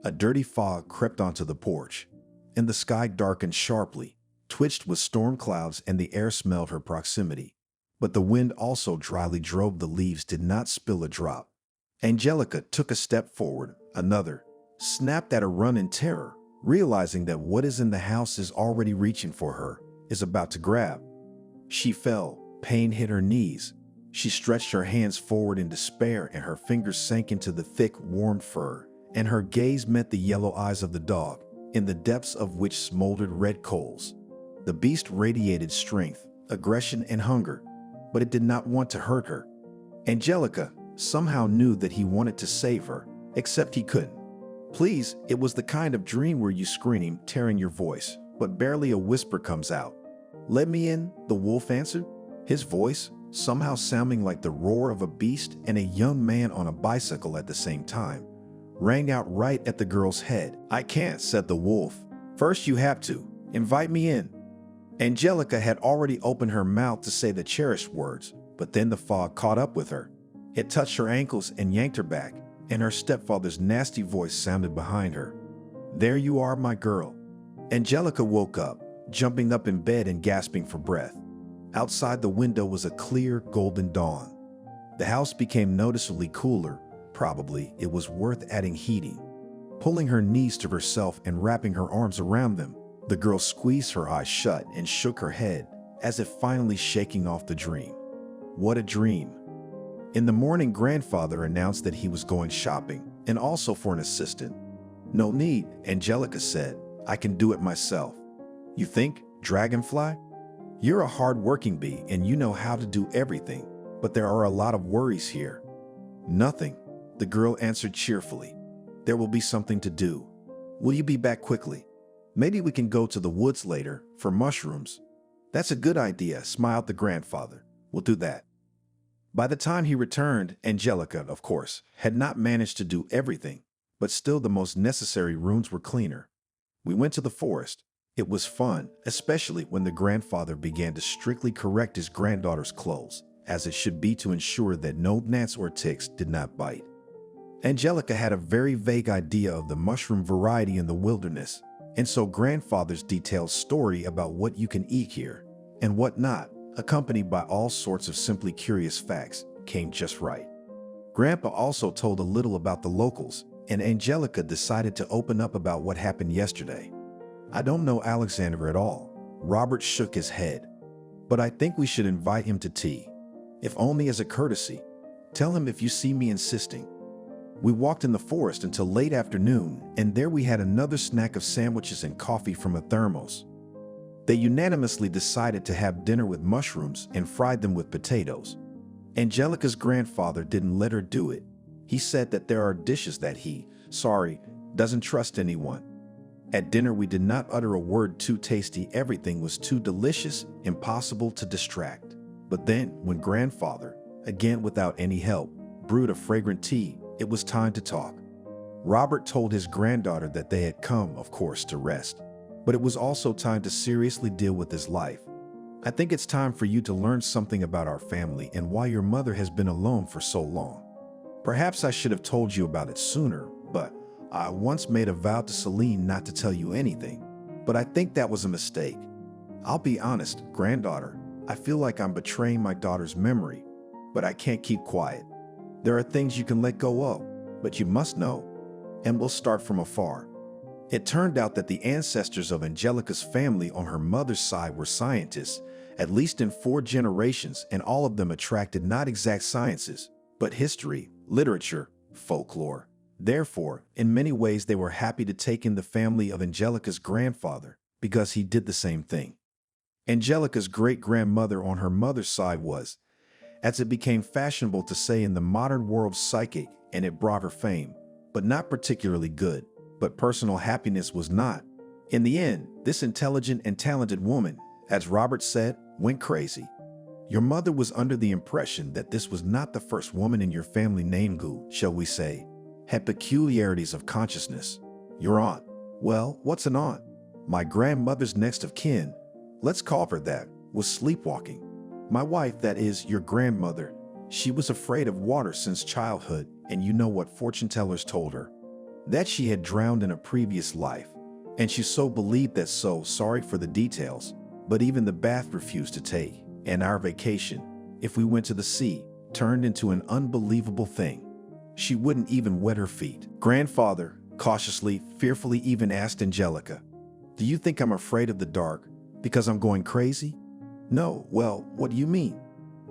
A dirty fog crept onto the porch, and the sky darkened sharply, twitched with storm clouds, and the air smelled her proximity. But the wind also dryly drove the leaves, did not spill a drop. Angelica took a step forward, another, snapped at a run in terror, realizing that what is in the house is already reaching for her, is about to grab. She fell, pain hit her knees. She stretched her hands forward in despair, and her fingers sank into the thick, warm fur, and her gaze met the yellow eyes of the dog, in the depths of which smoldered red coals. The beast radiated strength, aggression, and hunger, but it did not want to hurt her. Angelica somehow knew that he wanted to save her, except he couldn't. Please, it was the kind of dream where you scream, tearing your voice, but barely a whisper comes out. Let me in, the wolf answered, his voice somehow sounding like the roar of a beast and a young man on a bicycle at the same time, rang out right at the girl's head. I can't, said the wolf. First you have to invite me in. Angelica had already opened her mouth to say the cherished words, but then the fog caught up with her. It touched her ankles and yanked her back, and her stepfather's nasty voice sounded behind her. There you are, my girl. Angelica woke up, jumping up in bed and gasping for breath. Outside the window was a clear, golden dawn. The house became noticeably cooler. Probably it was worth adding heating. Pulling her knees to herself and wrapping her arms around them, the girl squeezed her eyes shut and shook her head, as if finally shaking off the dream. What a dream. In the morning, grandfather announced that he was going shopping, and also for an assistant. No need, Angelica said. I can do it myself. You think, Dragonfly? You're a hard-working bee and you know how to do everything, but there are a lot of worries here. Nothing, the girl answered cheerfully. There will be something to do. Will you be back quickly? Maybe we can go to the woods later for mushrooms. That's a good idea, smiled the grandfather. We'll do that. By the time he returned, Angelica, of course, had not managed to do everything, but still the most necessary rooms were cleaner. We went to the forest. It was fun, especially when the grandfather began to strictly correct his granddaughter's clothes, as it should be to ensure that no gnats or ticks did not bite. Angelica had a very vague idea of the mushroom variety in the wilderness, and so grandfather's detailed story about what you can eat here and what not, accompanied by all sorts of simply curious facts, came just right. Grandpa also told a little about the locals, and Angelica decided to open up about what happened yesterday. I don't know Alexander at all. Robert shook his head. But I think we should invite him to tea, if only as a courtesy. Tell him if you see me insisting. We walked in the forest until late afternoon, and there we had another snack of sandwiches and coffee from a thermos. They unanimously decided to have dinner with mushrooms and fried them with potatoes. Angelica's grandfather didn't let her do it. He said that there are dishes that he, doesn't trust anyone. At dinner, we did not utter a word too tasty. Everything was too delicious, impossible to distract. But then, when grandfather, again without any help, brewed a fragrant tea, it was time to talk. Robert told his granddaughter that they had come, of course, to rest. But it was also time to seriously deal with his life. I think it's time for you to learn something about our family and why your mother has been alone for so long. Perhaps I should have told you about it sooner, but I once made a vow to Celine not to tell you anything. But I think that was a mistake. I'll be honest, granddaughter, I feel like I'm betraying my daughter's memory, but I can't keep quiet. There are things you can let go of, but you must know, and we'll start from afar. It turned out that the ancestors of Angelica's family on her mother's side were scientists, at least in 4 generations, and all of them attracted not exact sciences, but history, literature, folklore. Therefore, in many ways they were happy to take in the family of Angelica's grandfather, because he did the same thing. Angelica's great-grandmother on her mother's side was, as it became fashionable to say in the modern world, psychic, and it brought her fame, but not particularly good. But personal happiness was not. In the end, this intelligent and talented woman, as Robert said, went crazy. Your mother was under the impression that this was not the first woman in your family named who, shall we say, had peculiarities of consciousness. Your aunt. Well, what's an aunt? My grandmother's next of kin, let's call her that, was sleepwalking. My wife, that is, your grandmother, she was afraid of water since childhood, and you know what fortune tellers told her? That she had drowned in a previous life, and she so believed that. So sorry for the details, but even the bath refused to take, and our vacation, if we went to the sea, turned into an unbelievable thing. She wouldn't even wet her feet. Grandfather, cautiously, fearfully even asked Angelica, "Do you think I'm afraid of the dark because I'm going crazy?" "No, well, what do you mean?"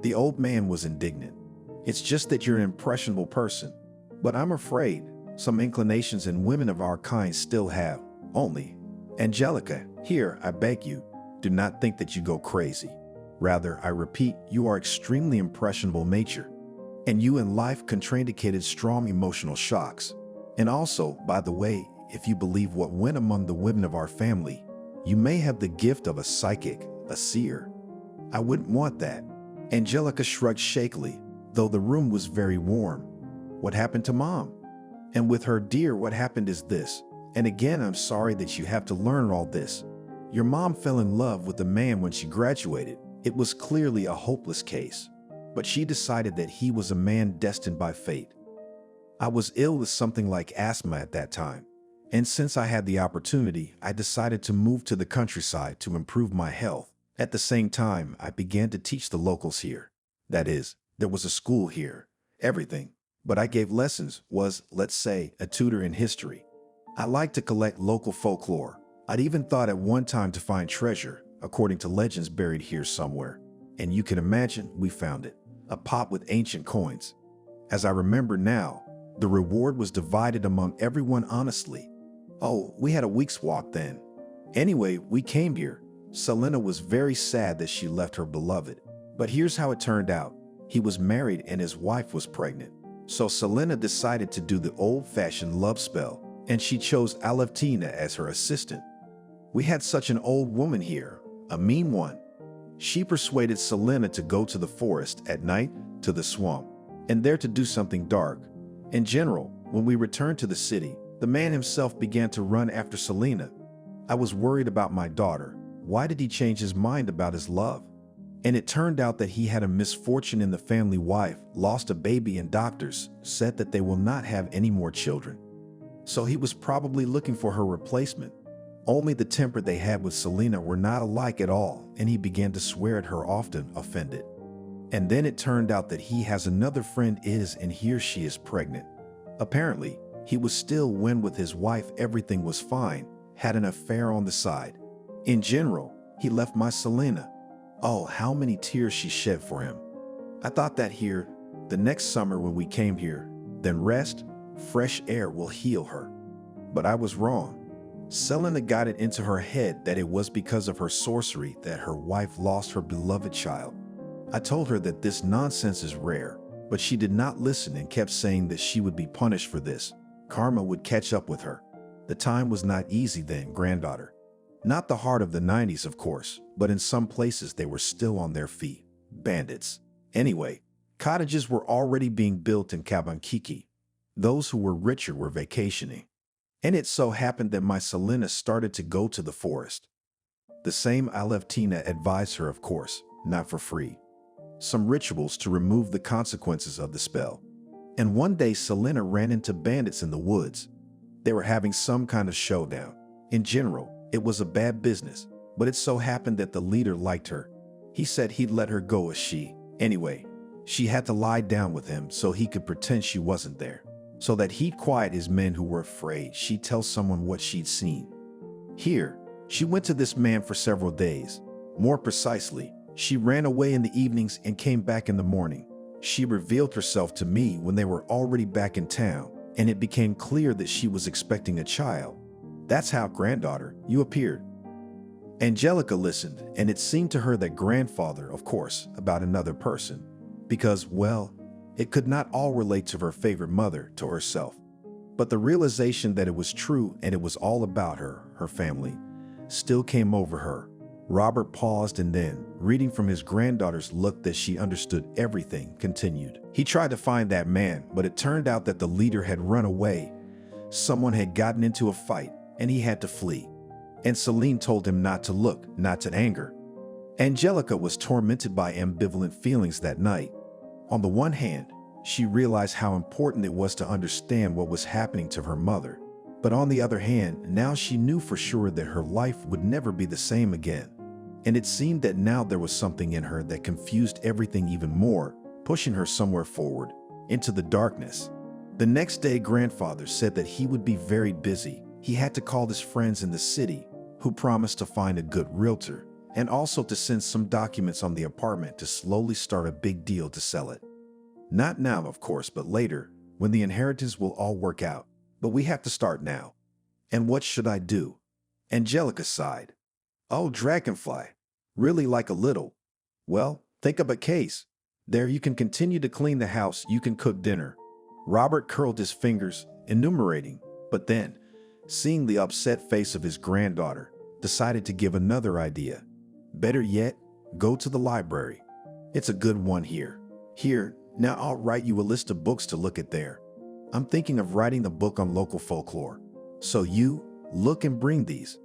The old man was indignant. "It's just that you're an impressionable person, but I'm afraid some inclinations in women of our kind still have. Only, Angelica, here, I beg you, do not think that you go crazy. Rather, I repeat, you are extremely impressionable nature, and you in life contraindicated strong emotional shocks. And also, by the way, if you believe what went among the women of our family, you may have the gift of a psychic, a seer. I wouldn't want that." Angelica shrugged shakily, though the room was very warm. "What happened to Mom?" "And with her, dear, what happened is this, and again I'm sorry that you have to learn all this. Your mom fell in love with a man when she graduated. It was clearly a hopeless case, but she decided that he was a man destined by fate. I was ill with something like asthma at that time, and since I had the opportunity, I decided to move to the countryside to improve my health. At the same time, I began to teach the locals here. That is, there was a school here, everything. But I gave lessons, was, let's say, a tutor in history. I liked to collect local folklore. I'd even thought at one time to find treasure, according to legends buried here somewhere. And you can imagine, we found it, a pot with ancient coins. As I remember now, the reward was divided among everyone honestly. Oh, we had a week's walk then. Anyway, we came here. Selena was very sad that she left her beloved. But here's how it turned out. He was married and his wife was pregnant. So Selena decided to do the old-fashioned love spell, and she chose Aleftina as her assistant. We had such an old woman here, a mean one. She persuaded Selena to go to the forest at night, to the swamp, and there to do something dark. In general, when we returned to the city, the man himself began to run after Selena. I was worried about my daughter. Why did he change his mind about his love? And it turned out that he had a misfortune in the family. Wife lost a baby and doctors said that they will not have any more children. So he was probably looking for her replacement. Only the temper they had with Selena were not alike at all, and he began to swear at her often, offended. And then it turned out that he has another friend and here she is pregnant. Apparently, he was still when with his wife everything was fine, had an affair on the side. In general, he left my Selena. Oh, how many tears she shed for him. I thought that here, the next summer when we came here, then rest, fresh air will heal her. But I was wrong. Selena got it into her head that it was because of her sorcery that her wife lost her beloved child. I told her that this nonsense is rare, but she did not listen and kept saying that she would be punished for this. Karma would catch up with her. The time was not easy then, granddaughter. Not the heart of the 90s, of course, but in some places they were still on their feet. Bandits. Anyway, cottages were already being built in Kabankiki. Those who were richer were vacationing. And it so happened that my Selena started to go to the forest. The same Aleftina advised her, of course, not for free. Some rituals to remove the consequences of the spell. And one day Selena ran into bandits in the woods. They were having some kind of showdown. In general, it was a bad business, but it so happened that the leader liked her. He said he'd let her go as she. Anyway, she had to lie down with him so he could pretend she wasn't there. so that he'd quiet his men who were afraid. She'd tell someone what she'd seen. Here, she went to this man for several days. More precisely, she ran away in the evenings and came back in the morning. She revealed herself to me when they were already back in town, and it became clear that she was expecting a child. That's how, granddaughter, you appeared. Angelica listened, and it seemed to her that grandfather, of course, about another person, because, well, it could not all relate to her favorite mother, to herself. But the realization that it was true and it was all about her, her family, still came over her. Robert paused and then, reading from his granddaughter's look that she understood everything, continued. He tried to find that man, but it turned out that the leader had run away. Someone had gotten into a fight, and he had to flee. And Celine told him not to look, not to anger. Angelica was tormented by ambivalent feelings that night. On the one hand, she realized how important it was to understand what was happening to her mother. But on the other hand, now she knew for sure that her life would never be the same again. And it seemed that now there was something in her that confused everything even more, pushing her somewhere forward, into the darkness. The next day, grandfather said that he would be very busy. He had to call his friends in the city, who promised to find a good realtor, and also to send some documents on the apartment to slowly start a big deal to sell it. Not now, of course, but later, when the inheritance will all work out. But we have to start now. And what should I do? Angelica sighed. Oh, dragonfly. Really like a little. Well, think of a case. There you can continue to clean the house, you can cook dinner. Robert curled his fingers, enumerating, but then, seeing the upset face of his granddaughter, decided to give another idea. Better yet, go to the library. It's a good one here. Here, now I'll write you a list of books to look at there. I'm thinking of writing a book on local folklore. So you, look and bring these.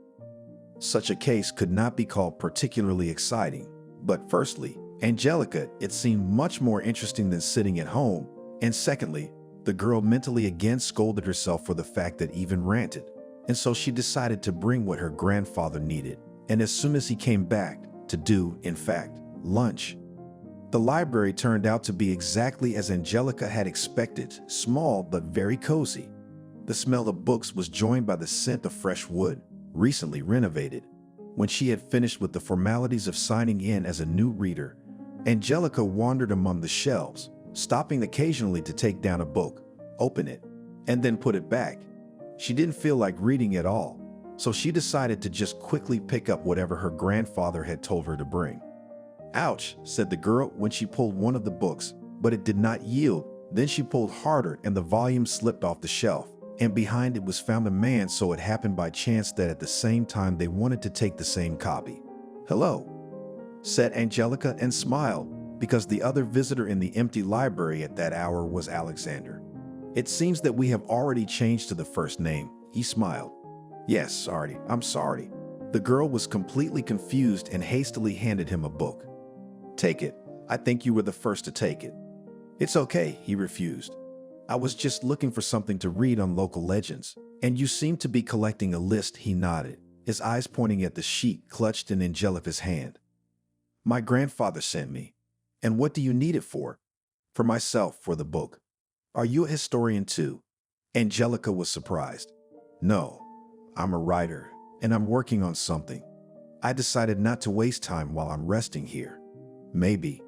Such a case could not be called particularly exciting. But firstly, Angelica, it seemed much more interesting than sitting at home. And secondly, the girl mentally again scolded herself for the fact that even ranted. And so she decided to bring what her grandfather needed. And as soon as he came back, to do, in fact, lunch. The library turned out to be exactly as Angelica had expected, small but very cozy. The smell of books was joined by the scent of fresh wood, recently renovated. When she had finished with the formalities of signing in as a new reader, Angelica wandered among the shelves, stopping occasionally to take down a book, open it, and then put it back. She didn't feel like reading at all, so she decided to just quickly pick up whatever her grandfather had told her to bring. Ouch, said the girl when she pulled one of the books, but it did not yield. Then she pulled harder and the volume slipped off the shelf, and behind it was found a man, so it happened by chance that at the same time they wanted to take the same copy. Hello, said Angelica and smiled, because the other visitor in the empty library at that hour was Alexander. It seems that we have already changed to the first name, he smiled. Yes, sorry, I'm sorry. The girl was completely confused and hastily handed him a book. Take it. I think you were the first to take it. It's okay, he refused. I was just looking for something to read on local legends, and you seem to be collecting a list, he nodded, his eyes pointing at the sheet clutched in Angelica's hand. My grandfather sent me. And what do you need it for? For myself, for the book. Are you a historian too? Angelica was surprised. No, I'm a writer, and I'm working on something. I decided not to waste time while I'm resting here. Maybe.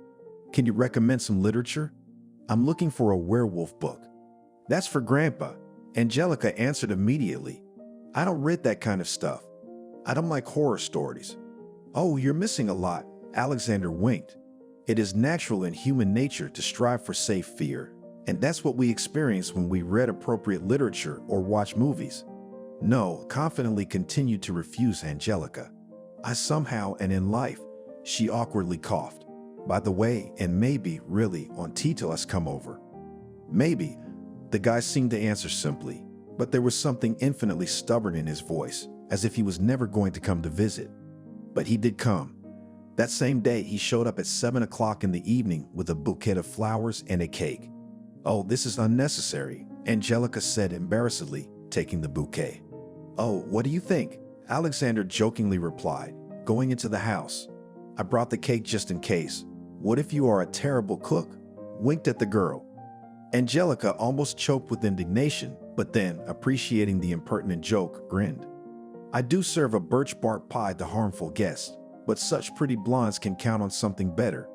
Can you recommend some literature? I'm looking for a werewolf book. That's for Grandpa, Angelica answered immediately. I don't read that kind of stuff. I don't like horror stories. Oh, you're missing a lot, Alexander winked. It is natural in human nature to strive for safe fear, and that's what we experience when we read appropriate literature or watch movies. No, confidently continued to refuse Angelica. I somehow and in life, she awkwardly coughed. By the way, and maybe, really, on Tito has come over. Maybe, the guy seemed to answer simply, but there was something infinitely stubborn in his voice, as if he was never going to come to visit. But he did come. That same day, he showed up at 7 o'clock in the evening with a bouquet of flowers and a cake. Oh, this is unnecessary, Angelica said embarrassedly, taking the bouquet. Oh, what do you think? Alexander jokingly replied, going into the house. I brought the cake just in case. What if you are a terrible cook? Winked at the girl. Angelica almost choked with indignation, but then, appreciating the impertinent joke, grinned. I do serve a birch bark pie to harmful guests, but such pretty blondes can count on something better.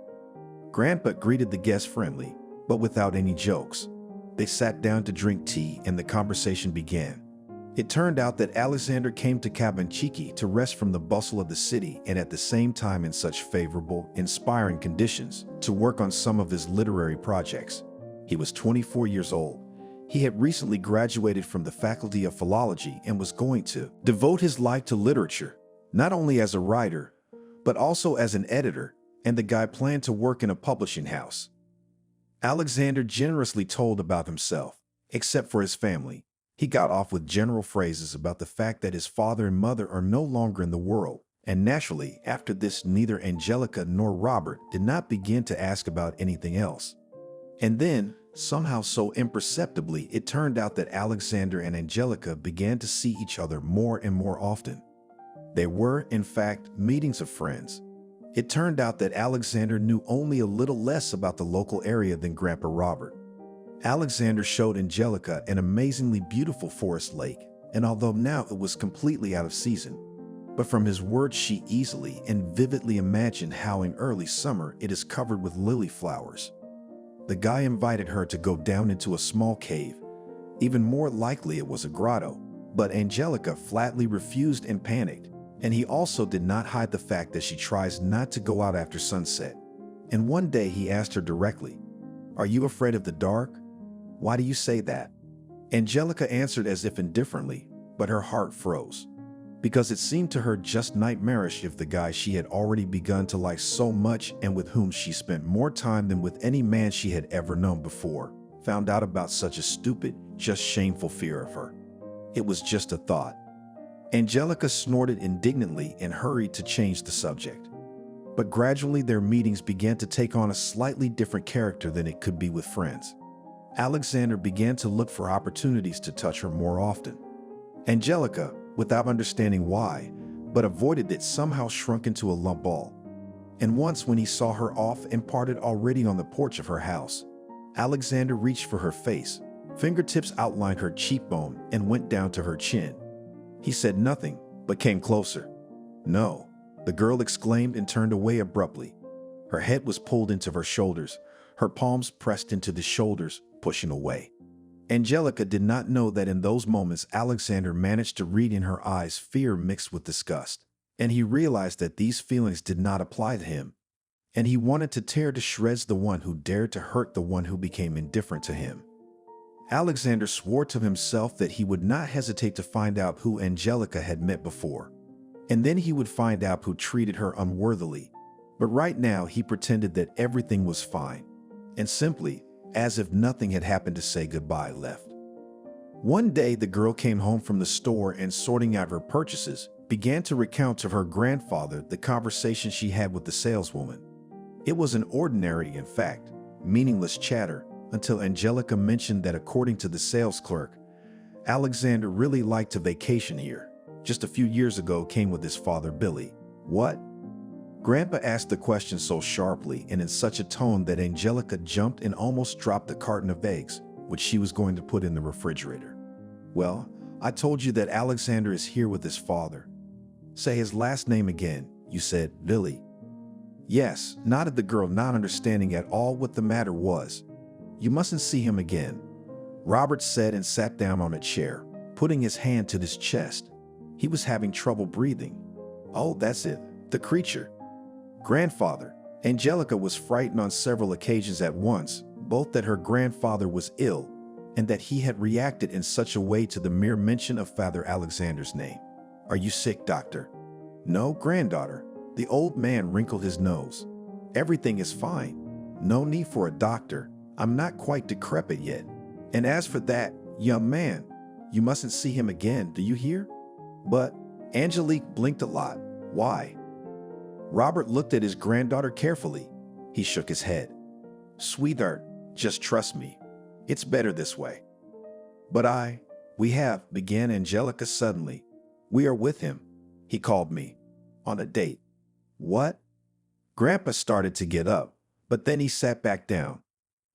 Grandpa greeted the guests friendly, but without any jokes. They sat down to drink tea and the conversation began. It turned out that Alexander came to Cabanchiqui to rest from the bustle of the city and at the same time in such favorable, inspiring conditions to work on some of his literary projects. He was 24 years old. He had recently graduated from the Faculty of Philology and was going to devote his life to literature, not only as a writer, but also as an editor, and the guy planned to work in a publishing house. Alexander generously told about himself, except for his family. He got off with general phrases about the fact that his father and mother are no longer in the world, and naturally, after this, neither Angelica nor Robert did not begin to ask about anything else. And then, somehow so imperceptibly, it turned out that Alexander and Angelica began to see each other more and more often. They were, in fact, meetings of friends. It turned out that Alexander knew only a little less about the local area than Grandpa Robert. Alexander showed Angelica an amazingly beautiful forest lake, and although now it was completely out of season, but from his words she easily and vividly imagined how in early summer it is covered with lily flowers. The guy invited her to go down into a small cave. Even more likely it was a grotto, but Angelica flatly refused and panicked, and he also did not hide the fact that she tries not to go out after sunset. And one day he asked her directly, "Are you afraid of the dark? Why do you say that?" Angelica answered as if indifferently, but her heart froze, because it seemed to her just nightmarish if the guy she had already begun to like so much and with whom she spent more time than with any man she had ever known before, found out about such a stupid, just shameful fear of her. It was just a thought. Angelica snorted indignantly and hurried to change the subject. But gradually their meetings began to take on a slightly different character than it could be with friends. Alexander began to look for opportunities to touch her more often. Angelica, without understanding why, but avoided it, somehow shrunk into a lump ball. And once when he saw her off and parted already on the porch of her house, Alexander reached for her face, fingertips outlined her cheekbone and went down to her chin. He said nothing, but came closer. "No," the girl exclaimed and turned away abruptly. Her head was pulled into her shoulders, her palms pressed into the shoulders, pushing away. Angelica did not know that in those moments Alexander managed to read in her eyes fear mixed with disgust, and he realized that these feelings did not apply to him, and he wanted to tear to shreds the one who dared to hurt the one who became indifferent to him. Alexander swore to himself that he would not hesitate to find out who Angelica had met before, and then he would find out who treated her unworthily. But right now he pretended that everything was fine, and simply, as if nothing had happened to say goodbye, left. One day the girl came home from the store and, sorting out her purchases, began to recount to her grandfather the conversation she had with the saleswoman. It was an ordinary, in fact, meaningless chatter, until Angelica mentioned that according to the sales clerk, Alexander really liked to vacation here. Just a few years ago came with his father Billy. "What?" Grandpa asked the question so sharply and in such a tone that Angelica jumped and almost dropped the carton of eggs, which she was going to put in the refrigerator. "Well, I told you that Alexander is here with his father." "Say his last name again," you said, "Billy." "Yes," nodded the girl, not understanding at all what the matter was. "You mustn't see him again," Robert said and sat down on a chair, putting his hand to his chest. He was having trouble breathing. "Oh, that's it, the creature." "Grandfather." Angelica was frightened on several occasions at once, both that her grandfather was ill and that he had reacted in such a way to the mere mention of Father Alexander's name. "Are you sick, doctor?" "No, granddaughter." The old man wrinkled his nose. "Everything is fine. No need for a doctor. I'm not quite decrepit yet. And as for that young man, you mustn't see him again, do you hear?" "But," Angelique blinked a lot. "Why?" Robert looked at his granddaughter carefully. He shook his head. "Sweetheart, just trust me. It's better this way." "But we have," began Angelica suddenly. "We are with him. He called me. On a date." "What?" Grandpa started to get up, but then he sat back down.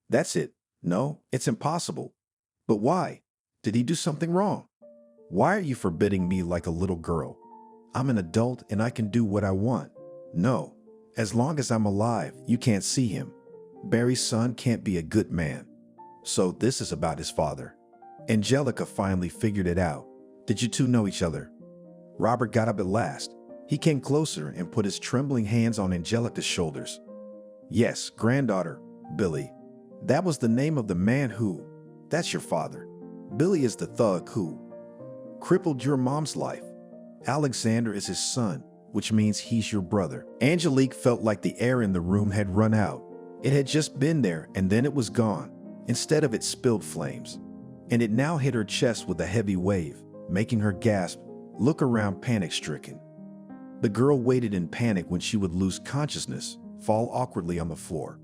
"That's it, No, it's impossible. But why? Did he do something wrong? Why are you forbidding me like a little girl? I'm an adult and I can do what I want. No, as long as I'm alive, you can't see him. Barry's son can't be a good man. So this is about his father. Angelica finally figured it out. Did you two know each other? Robert got up at last. He came closer and put his trembling hands on Angelica's shoulders. Yes, granddaughter, Billy. That was the name of the man who... That's your father. Billy is the thug who crippled your mom's life. Alexander is his son, which means he's your brother. Angelique felt like the air in the room had run out. It had just been there and then it was gone. Instead of it spilled flames. And it now hit her chest with a heavy wave, making her gasp, look around panic-stricken. The girl waited in panic when she would lose consciousness, fall awkwardly on the floor.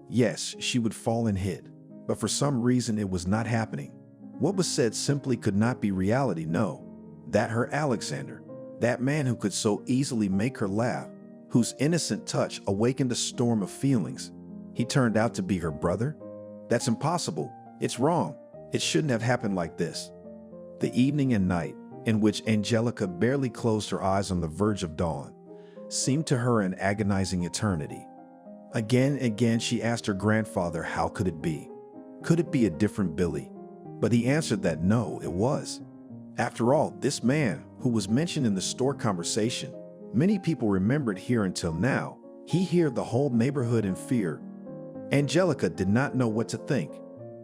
Yes, she would fall and hit, but for some reason it was not happening. What was said simply could not be reality, no. That her Alexander, that man who could so easily make her laugh, whose innocent touch awakened a storm of feelings, he turned out to be her brother? That's impossible. It's wrong. It shouldn't have happened like this. The evening and night, in which Angelica barely closed her eyes on the verge of dawn, seemed to her an agonizing eternity. Again and again she asked her grandfather how could it be? Could it be a different Billy? But he answered that no, it was. After all, this man, who was mentioned in the store conversation, many people remembered here until now, he heard the whole neighborhood in fear. Angelica did not know what to think.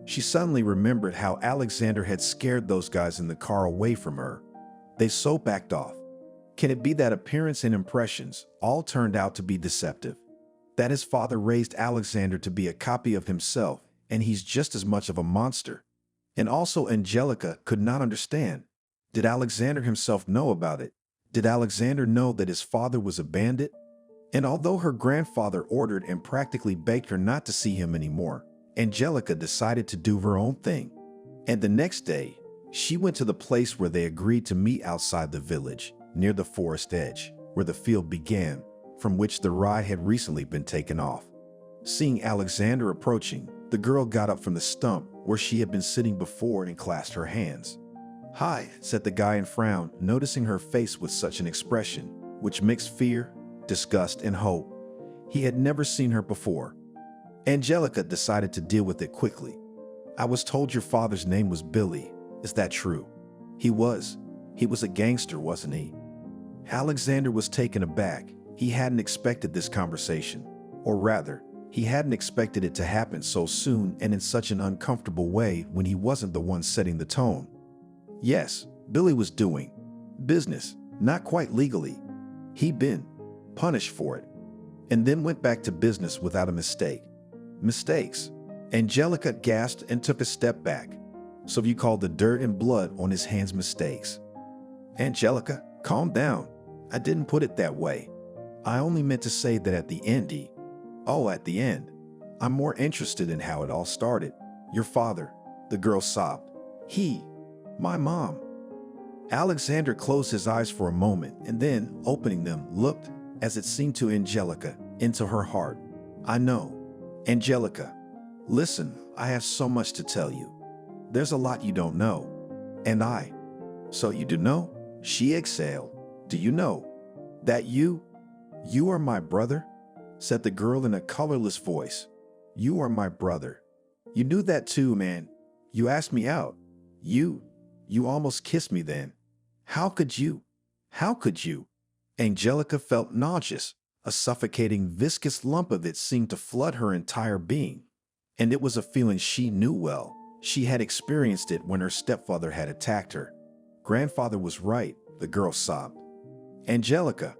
She suddenly remembered how Alexander had scared those guys in the car away from her. They so backed off. Can it be that appearance and impressions all turned out to be deceptive? That his father raised Alexander to be a copy of himself, and he's just as much of a monster? And also Angelica could not understand. Did Alexander himself know about it? Did Alexander know that his father was a bandit? And although her grandfather ordered and practically begged her not to see him anymore, Angelica decided to do her own thing. And the next day, she went to the place where they agreed to meet outside the village, near the forest edge, where the field began, from which the ride had recently been taken off. Seeing Alexander approaching, the girl got up from the stump where she had been sitting before and clasped her hands. "Hi," said the guy and frowned, noticing her face with such an expression, which mixed fear, disgust, and hope. He had never seen her before. Angelica decided to deal with it quickly. "I was told your father's name was Billy. Is that true?" He was a gangster, wasn't he?" Alexander was taken aback. He hadn't expected this conversation. Or rather, he hadn't expected it to happen so soon and in such an uncomfortable way when he wasn't the one setting the tone. Yes, Billy was doing business, not quite legally. He'd been punished for it, and then went back to business without a mistake. Mistakes. Angelica gasped and took a step back. "So you called the dirt and blood on his hands mistakes?" "Angelica, calm down. I didn't put it that way. I only meant to say that at the end at the end. I'm more interested in how it all started. Your father," the girl sobbed. My mom." Alexander closed his eyes for a moment and then, opening them, looked, as it seemed to Angelica, into her heart. "I know. Angelica, listen, I have so much to tell you. There's a lot you don't know. And I." "So you do know?" She exhaled. "Do you know that you are my brother?" said the girl in a colorless voice. "You are my brother. You knew that too, man. You asked me out. You almost kissed me then. How could you? How could you?" Angelica felt nauseous. A suffocating, viscous lump of it seemed to flood her entire being. And it was a feeling she knew well. She had experienced it when her stepfather had attacked her. "Grandfather was right," the girl sobbed. "Angelica,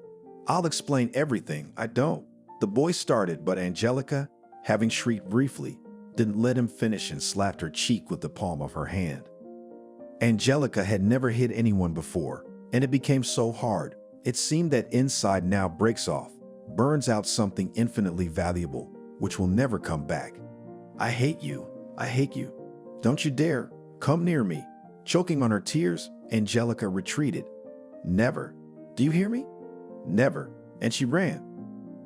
I'll explain everything. I don't." The boy started, but Angelica, having shrieked briefly, didn't let him finish and slapped her cheek with the palm of her hand. Angelica had never hit anyone before, and it became so hard. It seemed that inside now breaks off, burns out something infinitely valuable, which will never come back. "I hate you. I hate you. Don't you dare come near me." Choking on her tears, Angelica retreated. "Never. Do you hear me? Never." And she ran.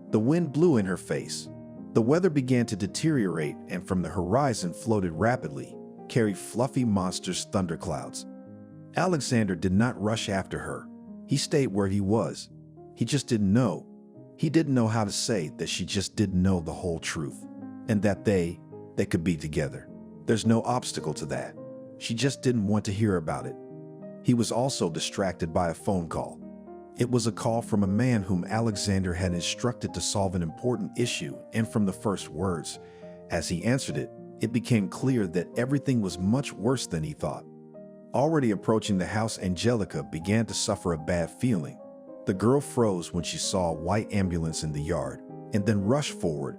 The wind blew in her face. The weather began to deteriorate, and from the horizon floated rapidly, carried fluffy monsters thunderclouds. Alexander did not rush after her. He stayed where he was. He just didn't know. He didn't know how to say that she just didn't know the whole truth, and that they could be together. There's no obstacle to that. She just didn't want to hear about it. He was also distracted by a phone call. It was a call from a man whom Alexander had instructed to solve an important issue, and from the first words, as he answered it, it became clear that everything was much worse than he thought. Already approaching the house, Angelica began to suffer a bad feeling. The girl froze when she saw a white ambulance in the yard, and then rushed forward,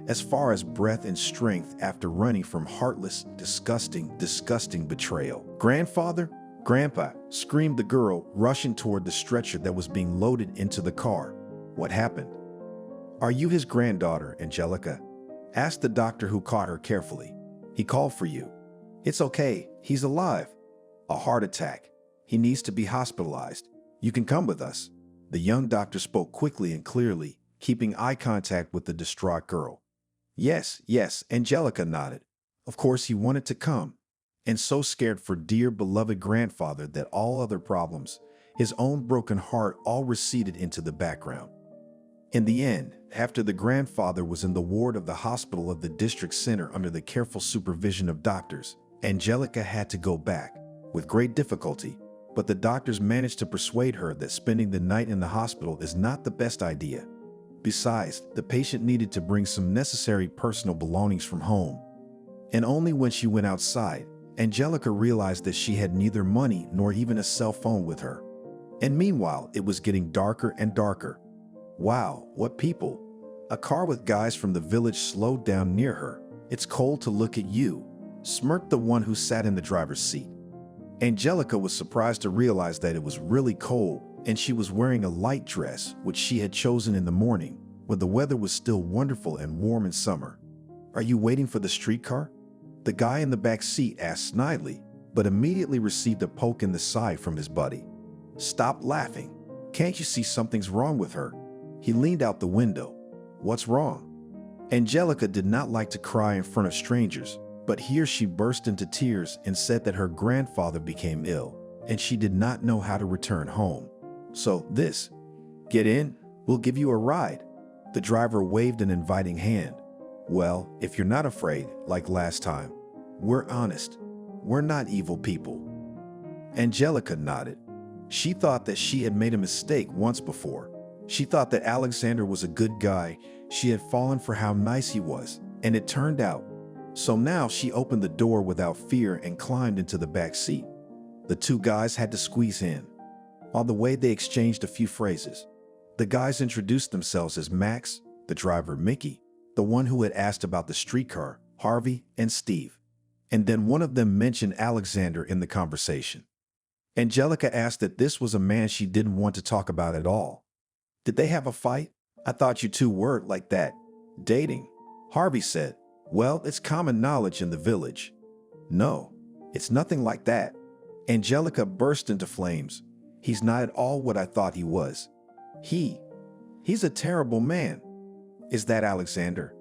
as far as breath and strength after running from heartless, disgusting betrayal. "Grandfather? Grandpa!" screamed the girl, rushing toward the stretcher that was being loaded into the car. "What happened?" "Are you his granddaughter, Angelica?" asked the doctor, who caught her carefully. "He called for you." "It's okay. He's alive." "A heart attack. He needs to be hospitalized. You can come with us." The young doctor spoke quickly and clearly, keeping eye contact with the distraught girl. Yes, Angelica nodded. Of course he wanted to come, and so scared for dear beloved grandfather that all other problems, his own broken heart, all receded into the background. In the end, after the grandfather was in the ward of the hospital of the district center under the careful supervision of doctors, Angelica had to go back, with great difficulty, but the doctors managed to persuade her that spending the night in the hospital is not the best idea. Besides, the patient needed to bring some necessary personal belongings from home. And only when she went outside, Angelica realized that she had neither money nor even a cell phone with her. And meanwhile, it was getting darker and darker. "Wow, what people!" A car with guys from the village slowed down near her. "It's cold to look at you," smirked the one who sat in the driver's seat. Angelica was surprised to realize that it was really cold, and she was wearing a light dress, which she had chosen in the morning, when the weather was still wonderful and warm in summer. "Are you waiting for the streetcar?" the guy in the back seat asked snidely, but immediately received a poke in the side from his buddy. "Stop laughing. Can't you see something's wrong with her?" He leaned out the window. "What's wrong?" Angelica did not like to cry in front of strangers, but here she burst into tears and said that her grandfather became ill, and she did not know how to return home. "So get in, we'll give you a ride." The driver waved an inviting hand. "Well, if you're not afraid, like last time, we're honest. We're not evil people." Angelica nodded. She thought that she had made a mistake once before. She thought that Alexander was a good guy. She had fallen for how nice he was, and it turned out. So now she opened the door without fear and climbed into the back seat. The two guys had to squeeze in. On the way, they exchanged a few phrases. The guys introduced themselves as Max, the driver Mickey, the one who had asked about the streetcar, Harvey, and Steve. And then one of them mentioned Alexander in the conversation. Angelica asked that this was a man she didn't want to talk about at all. "Did they have a fight? I thought you two were like that. Dating." Harvey said, "Well, it's common knowledge in the village." "No, it's nothing like that." Angelica burst into flames. "He's not at all what I thought he was. He's a terrible man." "Is that Alexander?"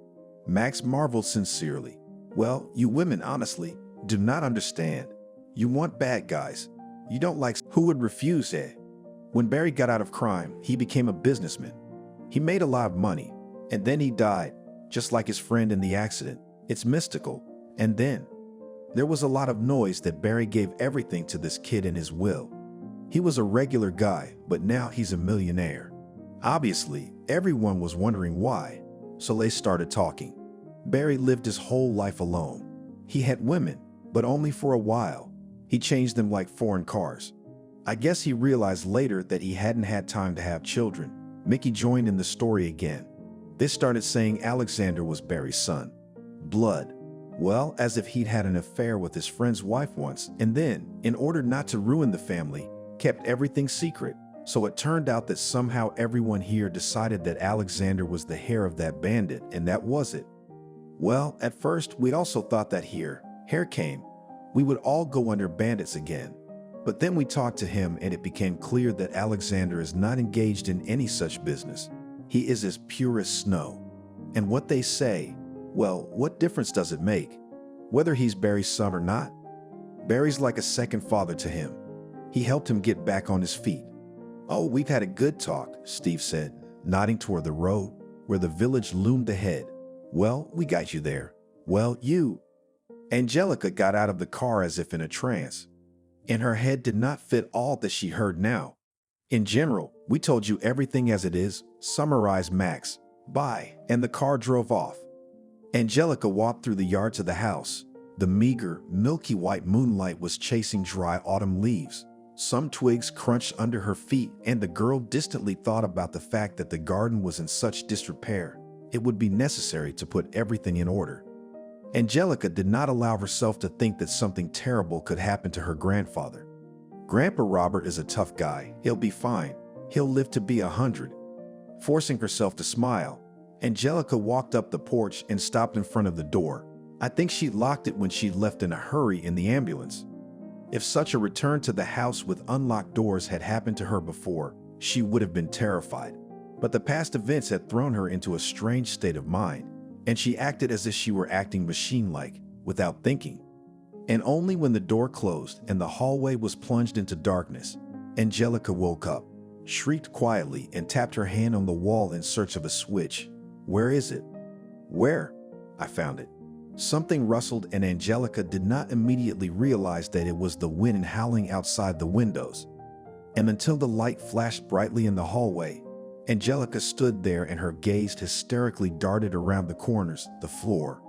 Max marveled sincerely. "Well, you women honestly do not understand. You want bad guys. You don't like who would refuse it." When Barry got out of crime, he became a businessman. He made a lot of money, and then he died, just like his friend in the accident. It's mystical. And then there was a lot of noise that Barry gave everything to this kid in his will. He was a regular guy, but now he's a millionaire. Obviously, everyone was wondering why, so they started talking. Barry lived his whole life alone. He had women, but only for a while. He changed them like foreign cars. I guess he realized later that he hadn't had time to have children. Mickey joined in the story again. They started saying Alexander was Barry's son. Blood. Well, as if he'd had an affair with his friend's wife once, and then, in order not to ruin the family, kept everything secret. So it turned out that somehow everyone here decided that Alexander was the heir of that bandit, and that was it. Well, at first, we also thought that hair came, we would all go under bandits again. But then we talked to him, and it became clear that Alexander is not engaged in any such business. He is as pure as snow. And what they say, well, what difference does it make? Whether he's Barry's son or not? Barry's like a second father to him. He helped him get back on his feet. Oh, we've had a good talk, Steve said, nodding toward the road where the village loomed ahead. Well, we got you there. Well, you. Angelica got out of the car as if in a trance, and her head did not fit all that she heard now. In general, we told you everything as it is, summarized Max. Bye, and the car drove off. Angelica walked through the yard to the house. The meager, milky white moonlight was chasing dry autumn leaves. Some twigs crunched under her feet, and the girl distantly thought about the fact that the garden was in such disrepair. It would be necessary to put everything in order. Angelica did not allow herself to think that something terrible could happen to her grandfather. Grandpa Robert is a tough guy. He'll be fine. He'll live to be 100. Forcing herself to smile, Angelica walked up the porch and stopped in front of the door. I think she locked it when she left in a hurry in the ambulance. If such a return to the house with unlocked doors had happened to her before, she would have been terrified. But the past events had thrown her into a strange state of mind, and she acted as if she were acting machine-like, without thinking. And only when the door closed and the hallway was plunged into darkness, Angelica woke up, shrieked quietly, and tapped her hand on the wall in search of a switch. Where is it? Where? I found it. Something rustled, and Angelica did not immediately realize that it was the wind howling outside the windows. And until the light flashed brightly in the hallway, Angelica stood there and her gaze hysterically darted around the corners, the floor.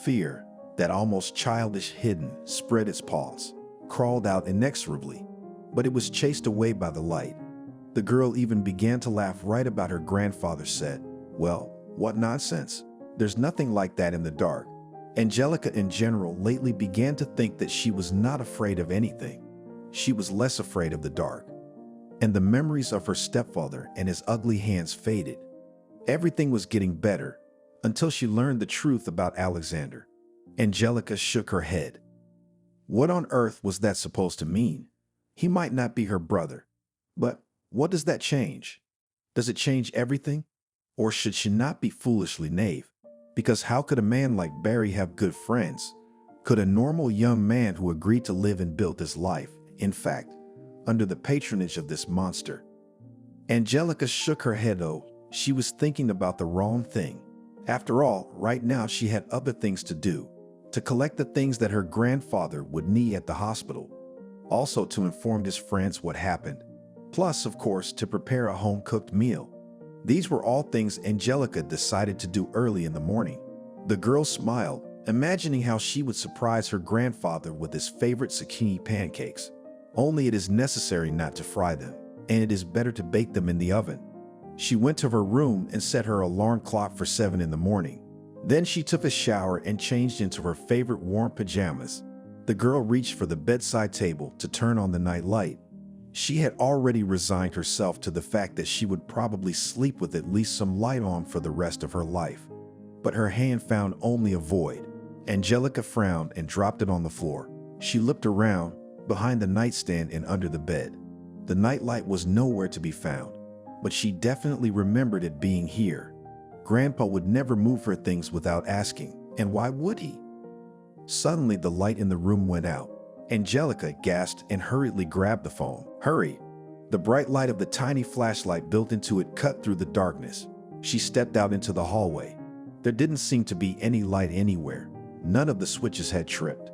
Fear, that almost childish hidden, spread its paws, crawled out inexorably, but it was chased away by the light. The girl even began to laugh right about her grandfather said. Well, what nonsense. There's nothing like that in the dark. Angelica in general lately began to think that she was not afraid of anything. She was less afraid of the dark. And the memories of her stepfather and his ugly hands faded. Everything was getting better until she learned the truth about Alexander. Angelica shook her head. What on earth was that supposed to mean? He might not be her brother. But what does that change? Does it change everything? Or should she not be foolishly naive? Because how could a man like Barry have good friends? Could a normal young man who agreed to live and build his life, in fact, under the patronage of this monster? Angelica shook her head. Oh, she was thinking about the wrong thing. After all, right now she had other things to do. To collect the things that her grandfather would need at the hospital. Also to inform his friends what happened. Plus, of course, to prepare a home-cooked meal. These were all things Angelica decided to do early in the morning. The girl smiled, imagining how she would surprise her grandfather with his favorite zucchini pancakes. Only it is necessary not to fry them, and it is better to bake them in the oven. She went to her room and set her alarm clock for 7 in the morning. Then she took a shower and changed into her favorite warm pajamas. The girl reached for the bedside table to turn on the night light. She had already resigned herself to the fact that she would probably sleep with at least some light on for the rest of her life. But her hand found only a void. Angelica frowned and dropped it on the floor. She looked around, behind the nightstand and under the bed. The nightlight was nowhere to be found, but she definitely remembered it being here. Grandpa would never move her things without asking, and why would he? Suddenly the light in the room went out. Angelica gasped and hurriedly grabbed the phone. Hurry! The bright light of the tiny flashlight built into it cut through the darkness. She stepped out into the hallway. There didn't seem to be any light anywhere. None of the switches had tripped.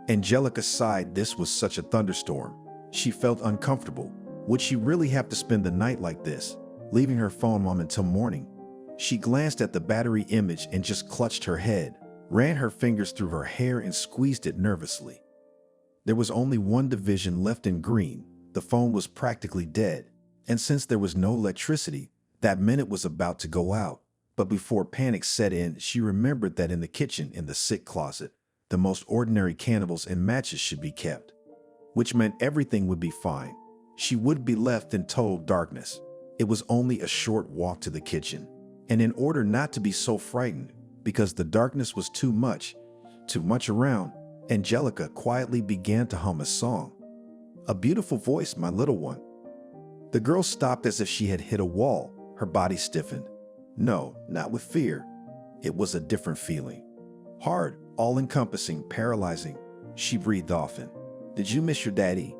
Angelica sighed. This was such a thunderstorm. She felt uncomfortable. Would she really have to spend the night like this, leaving her phone on until morning? She glanced at the battery image and just clutched her head, ran her fingers through her hair and squeezed it nervously. There was only one division left in green. The phone was practically dead, and since there was no electricity, that meant it was about to go out. But before panic set in, she remembered that in the kitchen, in the sick closet, the most ordinary candles and matches should be kept, which meant everything would be fine. She would be left in total darkness. It was only a short walk to the kitchen, and in order not to be so frightened, because the darkness was too much around, Angelica quietly began to hum a song. A beautiful voice, my little one. The girl stopped as if she had hit a wall. Her body stiffened. No, not with fear, It was a different feeling. Hard, all-encompassing, paralyzing. She breathed often. "Did you miss your daddy?"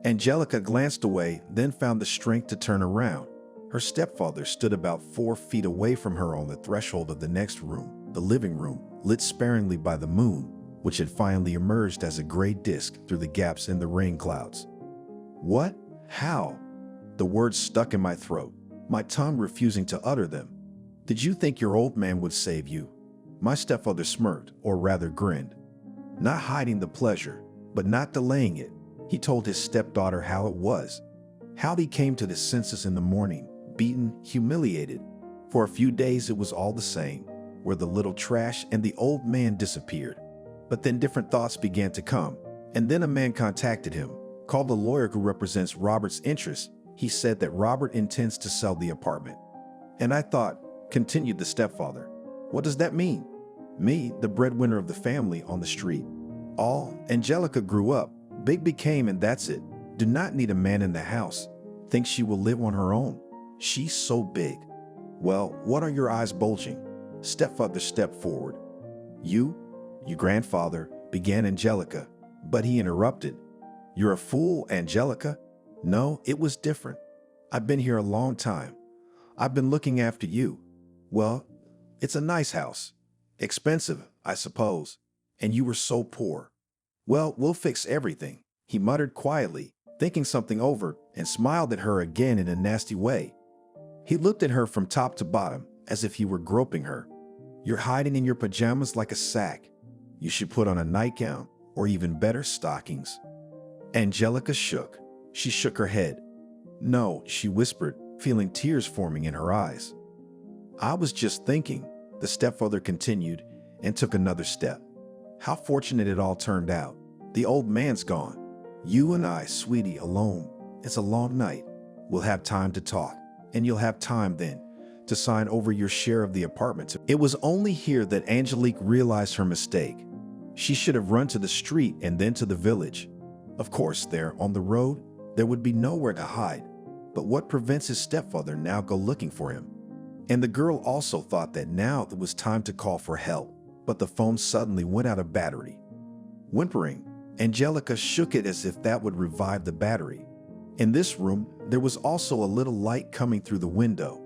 Angelica glanced away, then found the strength to turn around. Her stepfather stood about 4 feet away from her on the threshold of the next room, the living room, lit sparingly by the moon, which had finally emerged as a gray disk through the gaps in the rain clouds. "What? How?" The words stuck in my throat, my tongue refusing to utter them. "Did you think your old man would save you?" My stepfather smirked, or rather grinned. Not hiding the pleasure, but not delaying it, he told his stepdaughter how it was. How he came to his senses in the morning, beaten, humiliated. For a few days it was all the same, where the little trash and the old man disappeared. But then different thoughts began to come, and then a man contacted him, called the lawyer who represents Robert's interests. He said that Robert intends to sell the apartment. "And I thought," continued the stepfather, "what does that mean? Me, the breadwinner of the family, on the street. All Angelica grew up, big became, and that's it. Do not need a man in the house. Think she will live on her own. She's so big." "Well, what are your eyes bulging?" Stepfather stepped forward. You grandfather," began Angelica, but he interrupted. "You're a fool, Angelica." "No, it was different. I've been here a long time. I've been looking after you. Well, it's a nice house. Expensive, I suppose. And you were so poor. Well, we'll fix everything," he muttered quietly, thinking something over, and smiled at her again in a nasty way. He looked at her from top to bottom, as if he were groping her. "You're hiding in your pajamas like a sack. You should put on a nightgown, or even better, stockings." Angelica shook. She shook her head. "No," she whispered, feeling tears forming in her eyes. "I was just thinking," the stepfather continued, and took another step. "How fortunate it all turned out. The old man's gone. You and I, sweetie, alone. It's a long night. We'll have time to talk, and you'll have time then to sign over your share of the apartment." It was only here that Angelique realized her mistake. She should have run to the street and then to the village. Of course, there, on the road, there would be nowhere to hide. But what prevents his stepfather now go looking for him? And the girl also thought that now it was time to call for help, but the phone suddenly went out of battery. Whimpering, Angelica shook it as if that would revive the battery. In this room, there was also a little light coming through the window.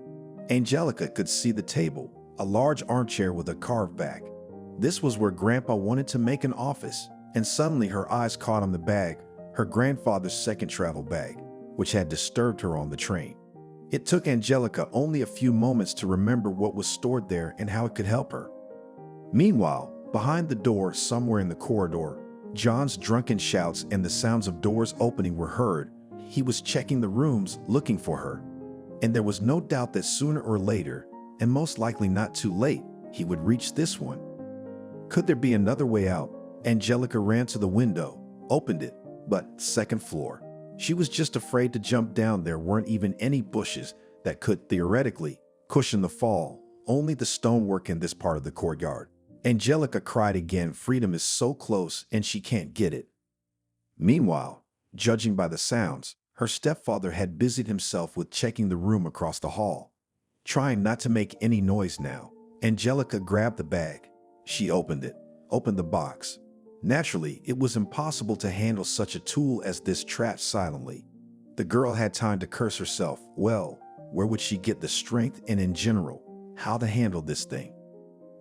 Angelica could see the table, a large armchair with a carved back. This was where Grandpa wanted to make an office, and suddenly her eyes caught on the bag, her grandfather's second travel bag, which had disturbed her on the train. It took Angelica only a few moments to remember what was stored there and how it could help her. Meanwhile, behind the door, somewhere in the corridor, John's drunken shouts and the sounds of doors opening were heard. He was checking the rooms, looking for her. And there was no doubt that sooner or later, and most likely not too late, he would reach this one. Could there be another way out? Angelica ran to the window, opened it, but second floor. She was just afraid to jump down. There weren't even any bushes that could theoretically cushion the fall, only the stonework in this part of the courtyard. Angelica cried again. Freedom is so close and she can't get it. Meanwhile, judging by the sounds, her stepfather had busied himself with checking the room across the hall. Trying not to make any noise now, Angelica grabbed the bag. She opened it, opened the box. Naturally, it was impossible to handle such a tool as this trapped silently. The girl had time to curse herself. Well, where would she get the strength and in general, how to handle this thing?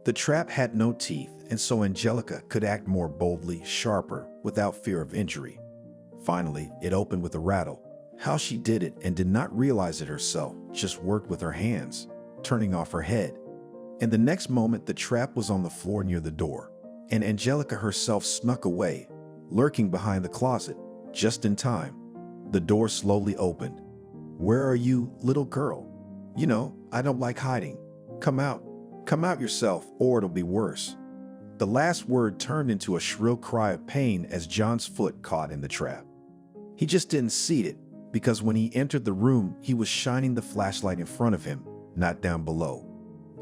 The trap had no teeth, and so Angelica could act more boldly, sharper, without fear of injury. Finally, it opened with a rattle. How she did it and did not realize it herself, just worked with her hands, turning off her head. And the next moment, the trap was on the floor near the door, and Angelica herself snuck away, lurking behind the closet, just in time. The door slowly opened. "Where are you, little girl? You know, I don't like hiding. Come out yourself, or it'll be worse." The last word turned into a shrill cry of pain as John's foot caught in the trap. He just didn't see it, because when he entered the room, he was shining the flashlight in front of him, not down below.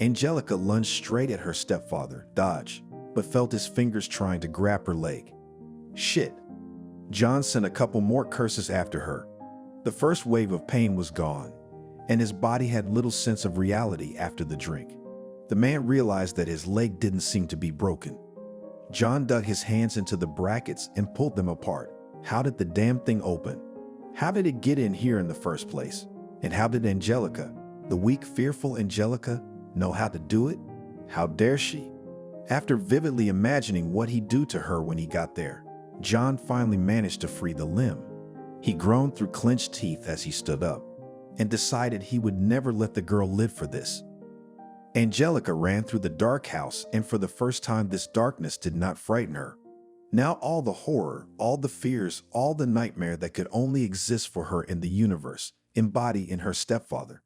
Angelica lunged straight at her stepfather, dodged, but felt his fingers trying to grab her leg. Shit. John sent a couple more curses after her. The first wave of pain was gone, and his body had little sense of reality after the drink. The man realized that his leg didn't seem to be broken. John dug his hands into the brackets and pulled them apart. How did the damn thing open? How did it get in here in the first place? And how did Angelica, the weak, fearful Angelica, know how to do it? How dare she? After vividly imagining what he'd do to her when he got there, John finally managed to free the limb. He groaned through clenched teeth as he stood up and decided he would never let the girl live for this. Angelica ran through the dark house, and for the first time this darkness did not frighten her. Now all the horror, all the fears, all the nightmare that could only exist for her in the universe embodied in her stepfather.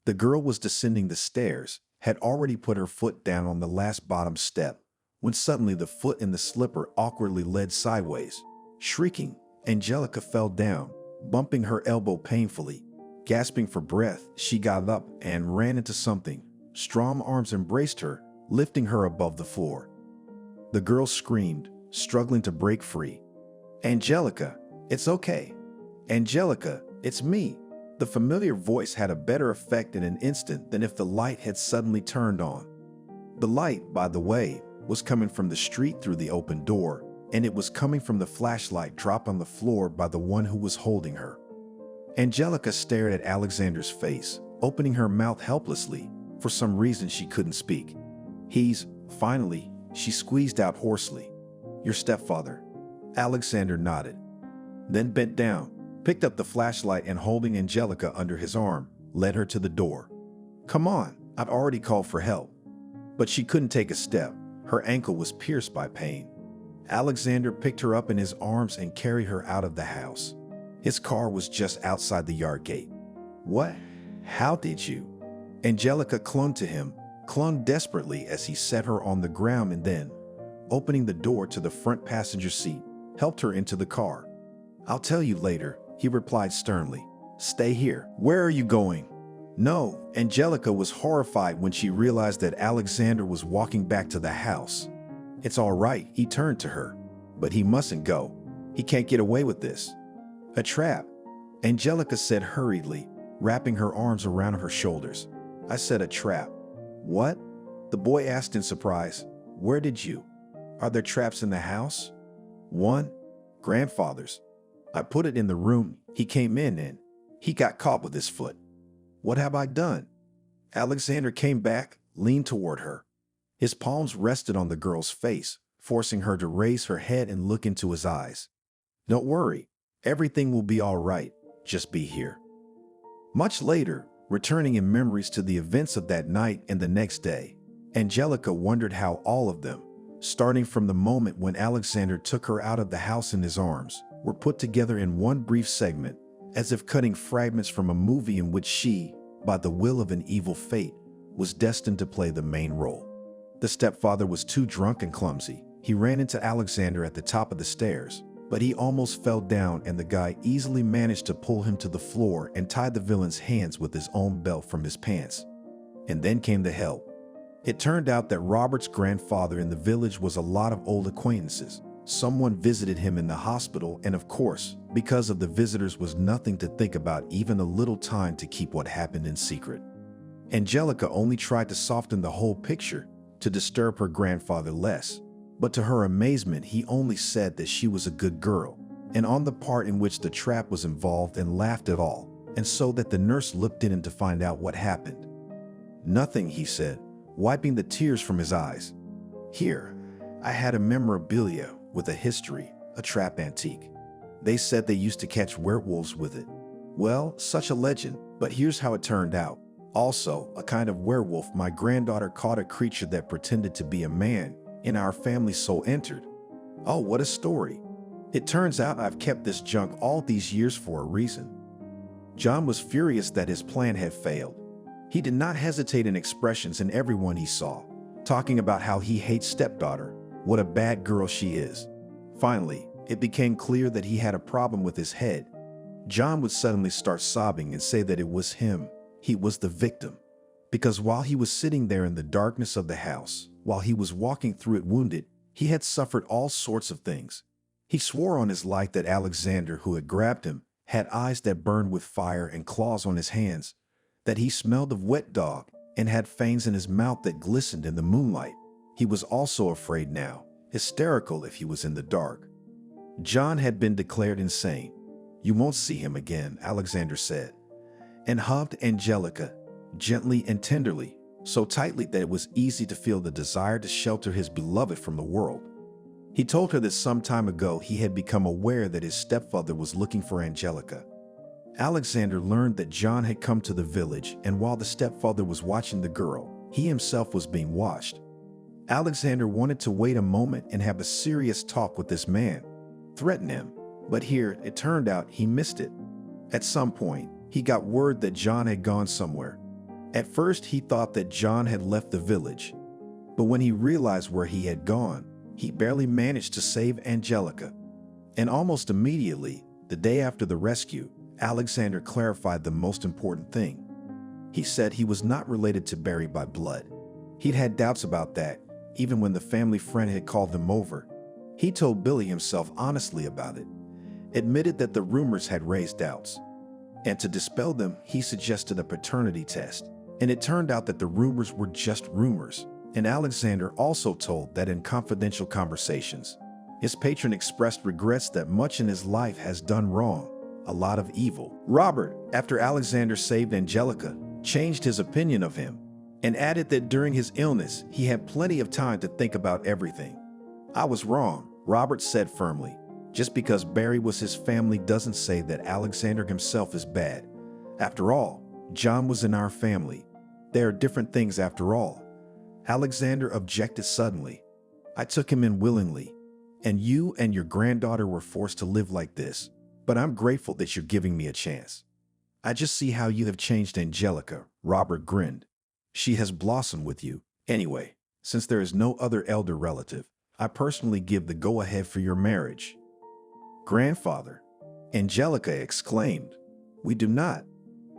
The girl was descending the stairs, had already put her foot down on the last bottom step, when suddenly the foot in the slipper awkwardly led sideways. Shrieking, Angelica fell down, bumping her elbow painfully. Gasping for breath, she got up and ran into something. Strong arms embraced her, lifting her above the floor. The girl screamed, struggling to break free. "Angelica, it's okay. Angelica, it's me." The familiar voice had a better effect in an instant than if the light had suddenly turned on. The light, by the way, was coming from the street through the open door, and it was coming from the flashlight dropped on the floor by the one who was holding her. Angelica stared at Alexander's face, opening her mouth helplessly. For some reason she couldn't speak. Finally, she squeezed out hoarsely. "Your stepfather." Alexander nodded, then bent down, picked up the flashlight, and holding Angelica under his arm, led her to the door. "Come on, I've already called for help." But she couldn't take a step. Her ankle was pierced by pain. Alexander picked her up in his arms and carried her out of the house. His car was just outside the yard gate. "What? How did you?" Angelica clung to him, clung desperately as he set her on the ground, and then, opening the door to the front passenger seat, helped her into the car. "I'll tell you later," he replied sternly. "Stay here." "Where are you going?" "No." Angelica was horrified when she realized that Alexander was walking back to the house. "It's all right," he turned to her. "But he mustn't go. He can't get away with this." "A trap," Angelica said hurriedly, wrapping her arms around her shoulders. "I said a trap." "What?" the boy asked in surprise. "Where did you? Are there traps in the house?" "One. Grandfather's. I put it in the room he came in and he got caught with his foot." "What have I done?" Alexander came back, leaned toward her. His palms rested on the girl's face, forcing her to raise her head and look into his eyes. "Don't worry. Everything will be all right. Just be here." Much later, returning in memories to the events of that night and the next day, Angelica wondered how all of them, starting from the moment when Alexander took her out of the house in his arms, were put together in one brief segment, as if cutting fragments from a movie in which she, by the will of an evil fate, was destined to play the main role. The stepfather was too drunk and clumsy. He ran into Alexander at the top of the stairs, but he almost fell down, and the guy easily managed to pull him to the floor and tie the villain's hands with his own belt from his pants. And then came the help. It turned out that Robert's grandfather in the village was a lot of old acquaintances. Someone visited him in the hospital, and of course, because of the visitors was nothing to think about, even a little time to keep what happened in secret. Angelica only tried to soften the whole picture, to disturb her grandfather less. But to her amazement, he only said that she was a good girl, and on the part in which the trap was involved, and laughed at all, and so that the nurse looked in to find out what happened. "Nothing," he said, wiping the tears from his eyes. "Here, I had a memorabilia with a history, a trap antique. They said they used to catch werewolves with it. Well, such a legend, but here's how it turned out. Also, a kind of werewolf. My granddaughter caught a creature that pretended to be a man, and our family's soul entered." "Oh, what a story. It turns out I've kept this junk all these years for a reason." John was furious that his plan had failed. He did not hesitate in expressions in everyone he saw, talking about how he hates stepdaughter, what a bad girl she is. Finally, it became clear that he had a problem with his head. John would suddenly start sobbing and say that it was him. He was the victim. Because while he was sitting there in the darkness of the house, while he was walking through it wounded, he had suffered all sorts of things. He swore on his life that Alexander, who had grabbed him, had eyes that burned with fire and claws on his hands, that he smelled of wet dog, and had fangs in his mouth that glistened in the moonlight. He was also afraid now, hysterical if he was in the dark. John had been declared insane. "You won't see him again," Alexander said, and hugged Angelica, gently and tenderly, so tightly that it was easy to feel the desire to shelter his beloved from the world. He told her that some time ago he had become aware that his stepfather was looking for Angelica. Alexander learned that John had come to the village, and while the stepfather was watching the girl, he himself was being watched. Alexander wanted to wait a moment and have a serious talk with this man, threaten him, but here it turned out he missed it. At some point, he got word that John had gone somewhere. At first, he thought that John had left the village, but when he realized where he had gone, he barely managed to save Angelica. And almost immediately, the day after the rescue, Alexander clarified the most important thing. He said he was not related to Barry by blood. He'd had doubts about that, even when the family friend had called them over. He told Billy himself honestly about it, admitted that the rumors had raised doubts. And to dispel them, he suggested a paternity test. And it turned out that the rumors were just rumors. And Alexander also told that in confidential conversations, his patron expressed regrets that much in his life has done wrong, a lot of evil. Robert, after Alexander saved Angelica, changed his opinion of him and added that during his illness, he had plenty of time to think about everything. "I was wrong," Robert said firmly. "Just because Barry was his family doesn't say that Alexander himself is bad. After all, John was in our family. There are different things after all." Alexander objected suddenly. "I took him in willingly, and you and your granddaughter were forced to live like this. But I'm grateful that you're giving me a chance." "I just see how you have changed Angelica," Robert grinned. "She has blossomed with you. Anyway, since there is no other elder relative, I personally give the go-ahead for your marriage." "Grandfather," Angelica exclaimed. "We do not."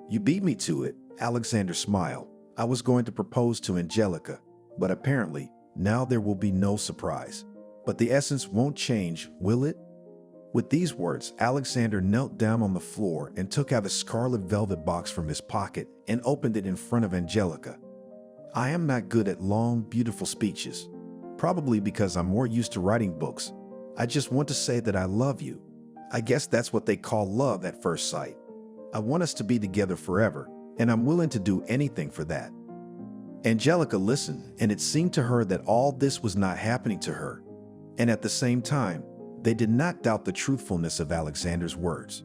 "You beat me to it," Alexander smiled. "I was going to propose to Angelica, but apparently now there will be no surprise. But the essence won't change, will it?" With these words, Alexander knelt down on the floor and took out a scarlet velvet box from his pocket and opened it in front of Angelica. "I am not good at long, beautiful speeches, probably because I'm more used to writing books. I just want to say that I love you. I guess that's what they call love at first sight. I want us to be together forever, and I'm willing to do anything for that." Angelica listened, and it seemed to her that all this was not happening to her. And at the same time, they did not doubt the truthfulness of Alexander's words.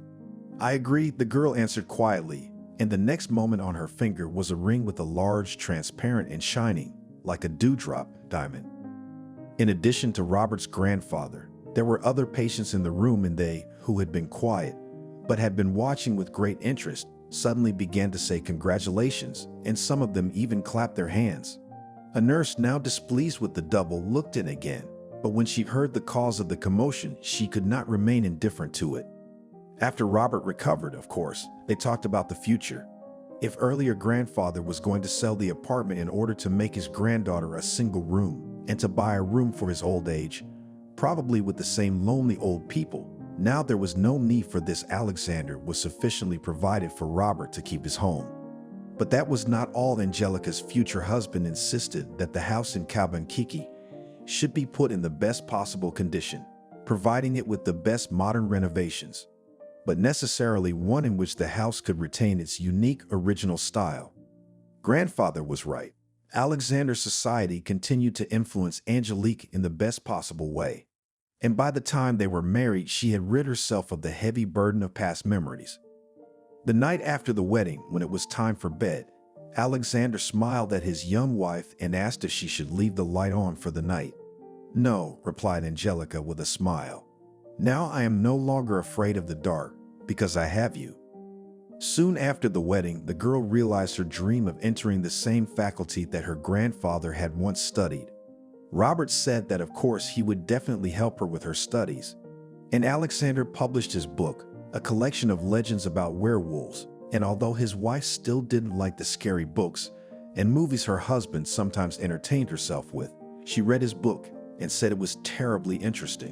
"I agree," the girl answered quietly, and the next moment on her finger was a ring with a large, transparent and shining, like a dewdrop, diamond. In addition to Robert's grandfather, there were other patients in the room, and they, who had been quiet, but had been watching with great interest, suddenly began to say congratulations, and some of them even clapped their hands. A nurse, now displeased with the double, looked in again, but when she heard the cause of the commotion, she could not remain indifferent to it. After Robert recovered, of course, they talked about the future. If earlier grandfather was going to sell the apartment in order to make his granddaughter a single room and to buy a room for his old age, probably with the same lonely old people, now there was no need for this. Alexander was sufficiently provided for Robert to keep his home. But that was not all. Angelica's future husband insisted that the house in Angelicas should be put in the best possible condition, providing it with the best modern renovations, but necessarily one in which the house could retain its unique original style. Grandfather was right. Alexander's society continued to influence Angelique in the best possible way. And by the time they were married, she had rid herself of the heavy burden of past memories. The night after the wedding, when it was time for bed, Alexander smiled at his young wife and asked if she should leave the light on for the night. "No," replied Angelica with a smile. "Now I am no longer afraid of the dark, because I have you." Soon after the wedding, the girl realized her dream of entering the same faculty that her grandfather had once studied. Robert said that of course he would definitely help her with her studies. And Alexander published his book, a collection of legends about werewolves, and although his wife still didn't like the scary books and movies her husband sometimes entertained herself with, she read his book and said it was terribly interesting.